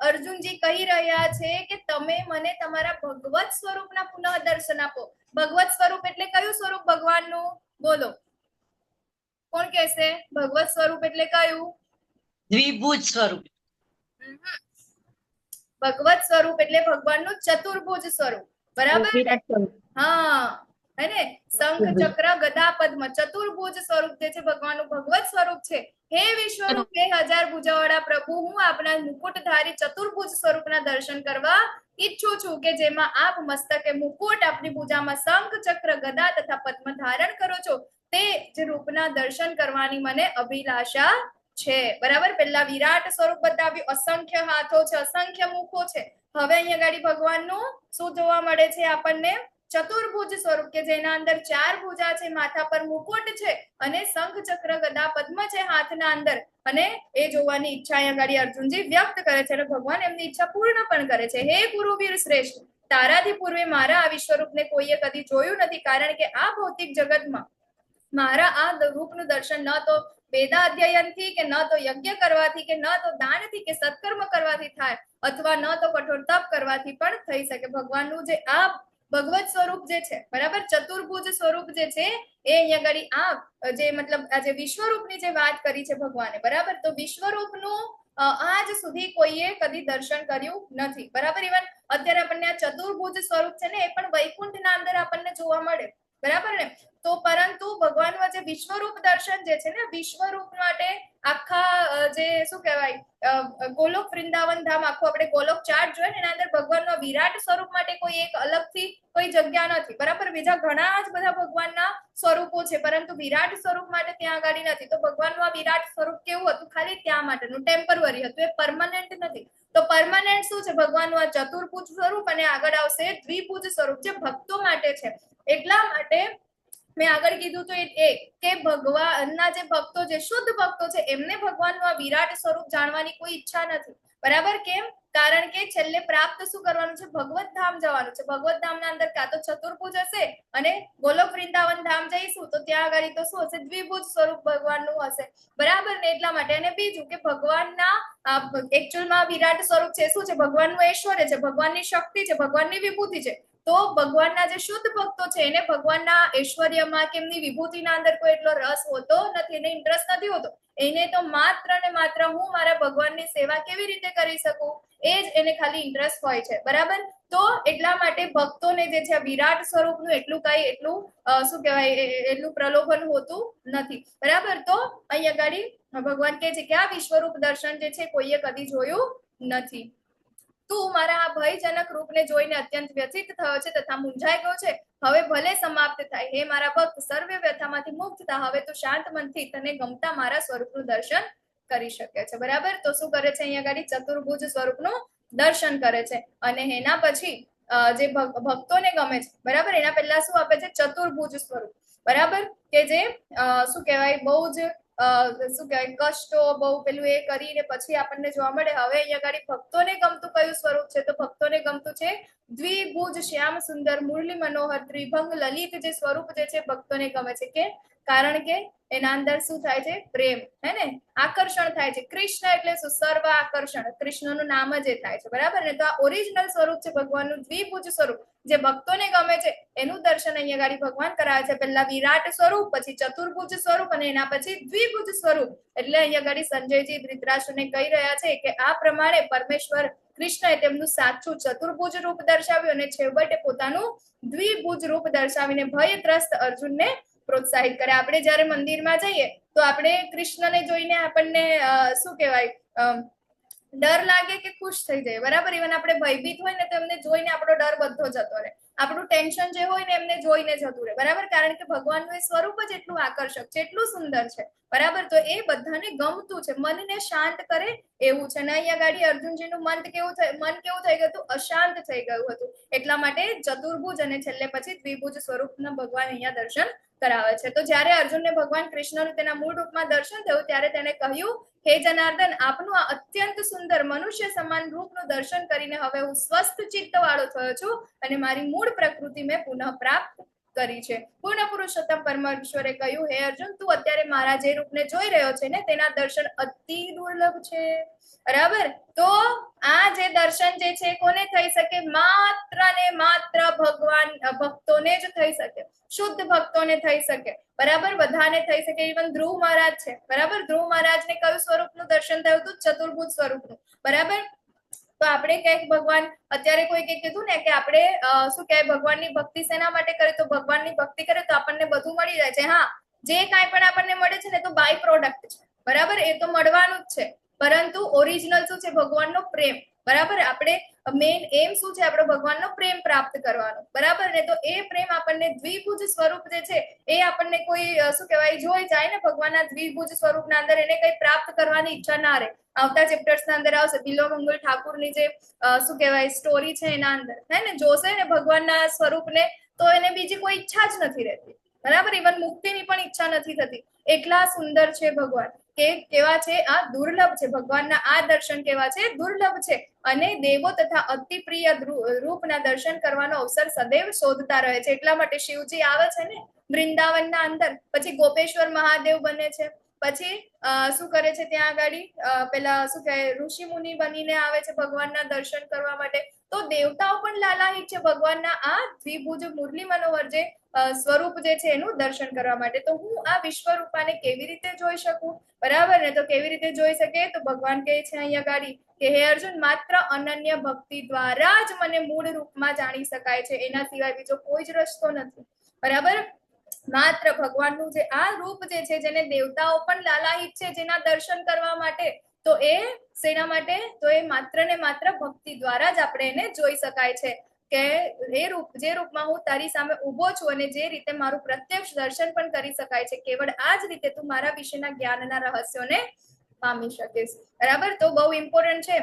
Speaker 3: અર્જુનજી કહી રહ્યા છે કે તમે મને તમારા ભગવત સ્વરૂપના પુનઃ દર્શન આપો. ભગવત સ્વરૂપ એટલે કયું સ્વરૂપ ભગવાનનું? બોલો, કોણ કહેશે? ભગવત સ્વરૂપ એટલે કયું?
Speaker 11: દ્વિભુજ સ્વરૂપ.
Speaker 3: ભગવત સ્વરૂપ એટલે ભગવાનનું ચતુર્ભુજ સ્વરૂપ, બરાબર. હા, હે ને, શંખ, ચક્ર, ગદા, પદ્મ, ચતુર્ભુજ સ્વરૂપ જે છે ભગવાનનું ભગવત સ્વરૂપ છે. હે વિશ્વરૂપ, હે હજાર ભુજાવાળા પ્રભુ, હું આપના મુકુટધારી ચતુર્ભુજ સ્વરૂપના દર્શન કરવા ઈચ્છું છું, કે જેમાં આપ મસ્તકે મુકુટ, આપની ભુજામાં શંખ, ચક્ર, ગદા તથા પદ્મ ધારણ કરો છો, તે જ રૂપના દર્શન કરવાની મને અભિલાષા છે. બરાબર, પેલા વિરાટ સ્વરૂપ બતાવ્યું, અસંખ્ય હાથો છે, અસંખ્ય મુખો છે. હવે અહીંયા ગાડી ભગવાનનું શું જોવા મળે છે આપણને? ચતુર્ભુજ સ્વરૂપ, કે જેના અંદર 4 ભુજા છે, માથા પર મુકુટ છે અને શંખ, ચક્ર, ગદા, પદ્મ છે હાથના અંદર, અને એ જોવાની ઈચ્છા અહીંયા ગાડી અર્જુનજી વ્યક્ત કરે છે અને ભગવાન એમની ઈચ્છા પૂર્ણ પણ કરે છે. હે ગુરુવીર શ્રેષ્ઠ, તારાથી પૂર્વે મારા આ વિશ્વરૂપને કોઈએ કદી જોયું નથી, કારણ કે આ ભૌતિક જગતમાં મારા આ રૂપનું દર્શન ન તો વેદા અધ્યયનથી, કે ન તો યજ્ઞ કરવાથી, કે ન તો દાનથી, કે સત્કર્મ કરવાથી થાય, અથવા ન તો કઠોર તપ કરવાથી પણ થઈ શકે. ભગવાનનું જે આ ભગવત સ્વરૂપ જે છે, બરાબર, ચતુર્ભુજ સ્વરૂપ જે છે, એ અહીંયા ગાડી આ જે મતલબ આ જે વિશ્વરૂપની જે વાત કરી છે ભગવાને, બરાબર, તો વિશ્વરૂપનું આજ સુધી કોઈએ કદી દર્શન કર્યું નથી, બરાબર. ઇવન અત્યારે આપણને આ ચતુર્ભુજ સ્વરૂપ છે ને, એ પણ વૈકુંઠના અંદર આપણને જોવા મળે, બરાબર ને. તો પરંતુ ભગવાનનું જે વિશ્વરૂપ દર્શન જે છે ને, વિશ્વરૂપ માટે આખા જે શું કહેવાય ગોલોક વૃંદાવન ધામ, આખું આપણે ગોલોક ચાર્ટ જોઈએ ને, એના અંદર ભગવાનના વિરાટ સ્વરૂપ માટે કોઈ એક અલગથી કોઈ જગ્યા નથી, બરાબર. બીજા ઘણા જ બધા ભગવાનના સ્વરૂપો છે, પરંતુ વિરાટ સ્વરૂપ માટે ત્યાં આગળ નથી. તો ભગવાનનું આ વિરાટ સ્વરૂપ કેવું હતું? ખાલી ત્યાં માટેનું, ટેમ્પરરી હતું, એ પરમાનન્ટ નથી. તો પરમાનન્ટ શું છે? ભગવાનનું આ ચતુર્ભુજ સ્વરૂપ, અને આગળ આવશે દ્વિભુજ સ્વરૂપ, જે ભક્તો માટે છે. એટલા માટે મેં આગળ કીધું તો એ કે ભગવાનના જે ભક્તો છે, શુદ્ધ ભક્તો છે, એમને ભગવાનનું આ વિરાટ સ્વરૂપ જાણવાની કોઈ ઈચ્છા નથી. બરાબર? કેમ? કારણ કે છેલ્લે પ્રાપ્ત શું કરવાનું છે? ભગવત ધામ જવાનું છે. ભગવત ધામના અંદર કાં તો ચતુર્ભુજ હશે અને ગોલોક વૃંદાવન ધામ જઈશું તો ત્યાં આગળ તો શું હશે? દ્વિભુજ સ્વરૂપ ભગવાનનું હશે. બરાબર ને? એટલા માટે. અને બીજું કે ભગવાનના એકચ્યુઅલમાં વિરાટ સ્વરૂપ છે શું છે? ભગવાનનું ઐશ્વર્ય છે, ભગવાનની શક્તિ છે, ભગવાનની વિભૂતિ છે. તો ભગવાનના જે શુદ્ધ ભક્તો છે એને ભગવાનના ઐશ્વર્યમાં કે એમની વિભૂતિના અંદર કોઈ એટલો રસ હોતો નથી, એને ઇન્ટરેસ્ટ નથી હોતો. એને તો માત્ર ને માત્ર હું મારા ભગવાનની સેવા કેવી રીતે કરી શકું એ જ એને ખાલી ઇન્ટરેસ્ટ હોય છે. બરાબર? તો એટલા માટે ભક્તોને જે છે વિરાટ સ્વરૂપનું એટલું શું કહેવાય એટલું પ્રલોભન હોતું નથી. બરાબર? તો અહીંયા ગાડી ભગવાન કહે છે કે આ વિશ્વરૂપ દર્શન જે છે કોઈએ કદી જોયું નથી. તું મારા આ ભયજનક રૂપને જોઈને અત્યંત વ્યથિત થયો છે તથા મૂંઝાઈ ગયો છે. હવે ભલે સમાપ્ત થાય. હે મારા ભક્ત, સર્વે વ્યથામાંથી મુક્ત થા. હવે તું શાંત મનથી તને ગમતા મારા સ્વરૂપનું દર્શન કરી શકે છે. બરાબર? તો શું કરે છે? અહીંયા ગાડી ચતુર્ભુજ સ્વરૂપનું દર્શન કરે છે. અને એના પછી જે ભક્તોને ગમે છે, બરાબર, એના પહેલા શું આપે છે? ચતુર્ભુજ સ્વરૂપ. બરાબર? કે જે શું કહેવાય બહુ જ શું કહેવાય કષ્ટો બહુ પેલું એ કરીને પછી આપણને જોવા મળે. હવે અહીંયા ગાડી ભક્તોને ગમતું કયું સ્વરૂપ છે? તો ભક્તોને ગમતું છે દ્વિભુજ શ્યામ સુંદર મુરલી મનોહર ત્રિભંગ લલિત જે સ્વરૂપ જે છે ભક્તોને ગમે છે. કે કારણ કે એના અંદર શું થાય છે? પ્રેમ, હે ને, આકર્ષણ થાય છે. કૃષ્ણ એટલે શું? સર્વ આકર્ષણ. કૃષ્ણનું નામ જ એ થાય છે. બરાબર ને? તો આ ઓરિજિનલ સ્વરૂપ છે ભગવાનનું, દ્વિભુજ સ્વરૂપ જે ભક્તોને ગમે છે એનું દર્શન અહીંયા ગાડી ભગવાન કરાવે છે. પહેલા વિરાટ સ્વરૂપ, પછી ચતુર્ભુજ સ્વરૂપ અને એના પછી દ્વિભુજ સ્વરૂપ. એટલે અહીંયા ગાડી સંજયજી ધૃતરાષ્ટ્રને કહી રહ્યા છે કે આ પ્રમાણે પરમેશ્વર કૃષ્ણએ તેમનું સાચું ચતુર્ભુજ રૂપ દર્શાવ્યું અને છેવટે પોતાનું દ્વિભુજ રૂપ દર્શાવીને ભયત્રસ્ત અર્જુનને પ્રોત્સાહિત કરે. આપણે જયારે મંદિરમાં જઈએ તો આપણે કૃષ્ણને જોઈને આપણને શું કહેવાય ડર લાગે કે ખુશ થઈ જાય. બરાબર? ઇવન આપણે ભયભીત હોય ને તો એમને જોઈને આપણો ડર બધો જતો રહે. આપણું ટેન્શન જે હોય ને એમને જોઈને જતું રહે. બરાબર? કારણ કે ભગવાનનું એ સ્વરૂપ જ એટલું આકર્ષક છે, એટલું સુંદર છે. બરાબર? તો એ બધાને ગમતું છે, મનને શાંત કરે એવું છે. ને અહીંયા ગાડી અર્જુનજીનું મન કેવું થઈ ગયું હતું? અશાંત થઈ ગયું હતું. એટલા માટે ચતુર્ભુજ અને છેલ્લે પછી દ્વિભુજ સ્વરૂપના ભગવાન અહીંયા દર્શન કરાવે છે. તો જ્યારે અર્જુનને ભગવાન કૃષ્ણનું તેના મૂળ રૂપમાં દર્શન થયું ત્યારે તેને કહ્યું, હે જનાર્દન, આપનું આ અત્યંત સુંદર મનુષ્ય સમાન રૂપનું દર્શન કરીને હવે હું સ્વસ્થ ચિત્ત વાળો થયો છું અને મારી મૂળ પ્રકૃતિ મેં પુનઃ પ્રાપ્ત કરી છે. પૂર્ણ પુરુષોત્તમ પરમેશ્વરે કહ્યું, હે અર્જુન, તું અત્યારે મારા જે રૂપને જોઈ રહ્યો છે ને તેના દર્શન અતિ દુર્લભ છે. બરાબર? તો આ જે દર્શન જે છે કોને થઈ શકે? માત્ર ને માત્ર ભગવાન ભક્તોને જ થઈ શકે, શુદ્ધ ભક્તોને થઈ શકે. બરાબર? બધાને થઈ શકે. ઇવન ધ્રુવ મહારાજ છે. બરાબર? ધ્રુવ મહારાજને કયું સ્વરૂપનું દર્શન થયું હતું? ચતુર્ભુજ સ્વરૂપનું. બરાબર? તો આપણે કઈક ભગવાન અત્યારે કોઈ કીધું ને કે આપણે શું કહેવાય ભગવાનની ભક્તિ શેના માટે કરે? તો ભગવાનની ભક્તિ કરે તો આપણને બધું મળી જાય છે. હા, જે કાંઈ પણ આપણને મળે છે ને તો બાય પ્રોડક્ટ છે. બરાબર? એ તો મળવાનું જ છે, પરંતુ ઓરિજિનલ શું છે? ભગવાનનો પ્રેમ. બરાબર? આપણે મેઇન એમ શું છે? આપણે ભગવાનનો પ્રેમ પ્રાપ્ત કરવાનો. બરાબર ને? તો એ પ્રેમ આપણને દ્વિભુજ સ્વરૂપ જે છે એ આપણને કોઈ શું કહેવાય જોઈ જાય ને ભગવાનના દ્વિભુજ સ્વરૂપના અંદર એને કઈ પ્રાપ્ત કરવાની ઈચ્છા ના રહે. આવતા ચેપ્ટર્સ ના અંદર આવશે બિલોમંગલ ઠાકુરની જે શું કહેવાય સ્ટોરી છે એના અંદર, હે ને, જોશે ને ભગવાનના સ્વરૂપને તો એને બીજી કોઈ ઈચ્છા જ નથી રહેતી. બરાબર? ઇવન મુક્તિની પણ ઈચ્છા નથી થતી. એટલા સુંદર છે ભગવાન. કે કેવા છે? આ દુર્લભ છે. ભગવાનના આ દર્શન કેવા છે? દુર્લભ છે. અને દેવો તથા અતિ પ્રિય રૂપના દર્શન કરવાનો અવસર સદૈવ શોધતા રહે છે. એટલા માટે શિવજી આવે છે ને વૃંદાવનના અંદર, પછી ગોપેશ્વર મહાદેવ બને છે, પછી શું કરે છે ત્યાં આગળ પેલા શું કહે ઋષિ મુનિ બનીને આવે છે ભગવાનના દર્શન કરવા માટે. તો દેવતાઓ પણ લાલાયિત છે ભગવાનના આ દ્વિભુજ મુરલી મનોહર જે સ્વરૂપ જે છે એનું દર્શન કરવા માટે. તો હું આ વિશ્વરૂપાને કેવી રીતે જોઈ શકું? બરાબર ને? તો કેવી રીતે જોઈ શકે? તો ભગવાન કહે છે અહીંયા ગાડી કે હે અર્જુન, માત્ર અનન્ય ભક્તિ દ્વારા જ મને મૂળ રૂપમાં જાણી શકાય છે, એના સિવાય બીજો કોઈ જ રસ્તો નથી. બરાબર? માત્ર ભગવાનનું જે આ રૂપ જે છે જેને દેવતાઓ પણ લાલાયિત છે જેના દર્શન કરવા માટે, તો એ શેના માટે? તો એ માત્ર ને માત્ર ભક્તિ દ્વારા જ આપણે એને જોઈ શકાય છે. કે એ રૂપ જે રૂપમાં હું તારી સામે ઉભો છું અને જે રીતે મારું પ્રત્યક્ષ દર્શન પણ કરી શકાય છે, કેવળ આ જ રીતે તું મારા વિશેના જ્ઞાનના રહસ્યોને પામી શકીશ. બરાબર? તો બહુ ઇમ્પોર્ટન્ટ છે,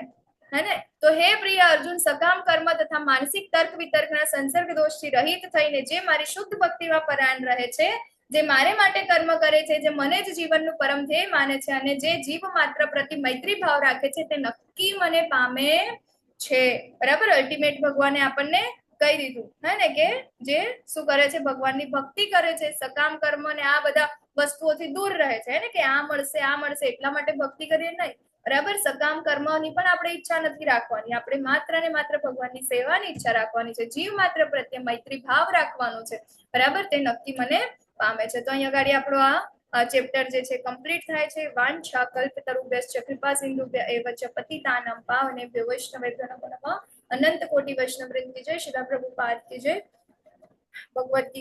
Speaker 3: હે ને? તો હે પ્રિય અર્જુન, સકામ કર્મ તથા માનસિક તર્ક વિતર્કના સંસર્ગ દોષથી રહિત થઈને જે મારી શુદ્ધ ભક્તિમાં પરાયણ રહે છે જે મારે માટે કર્મ કરે છે, જે મને જ જીવનનું પરમ ધ્યેય માને છે અને જે જીવ માત્ર પ્રતિ મૈત્રી ભાવ રાખે છે તે નક્કી મને પામે છે. બરાબર. અલ્ટિમેટ ભગવાને આપણને કહી દીધું હે ને કે જે શું કરે છે, ભગવાનની ભક્તિ કરે છે, સકામ કર્મ ને આ બધા વસ્તુઓથી દૂર રહે છે ને કે આ મળશે એટલા માટે ભક્તિ કરીએ નહીં. બરાબર. સકામ કર્મની પણ આપણે ઈચ્છા નથી રાખવાની. આપણે માત્ર ને માત્ર ભગવાનની સેવાની ઈચ્છા રાખવાની છે. જીવ માત્ર પ્રત્યે મૈત્રી ભાવ રાખવાનો છે. બરાબર. તે નક્કી મને પામે છે. તો અહીંયા આગળ આપણો આ ચેપ્ટર જે છે કમ્પ્લીટ થાય છે. વાંછા કલ્પતરુભ્યશ્ચ કૃપા સિંધુભ્ય એવ ચ પતિતાનાં પાવનેભ્યો વૈષ્ણવેભ્યો નમો નમઃ. અનંત કોટી વૈષ્ણવ વૃંદ की जय. श्रीला प्रभुपाद की जय. भगवत गीता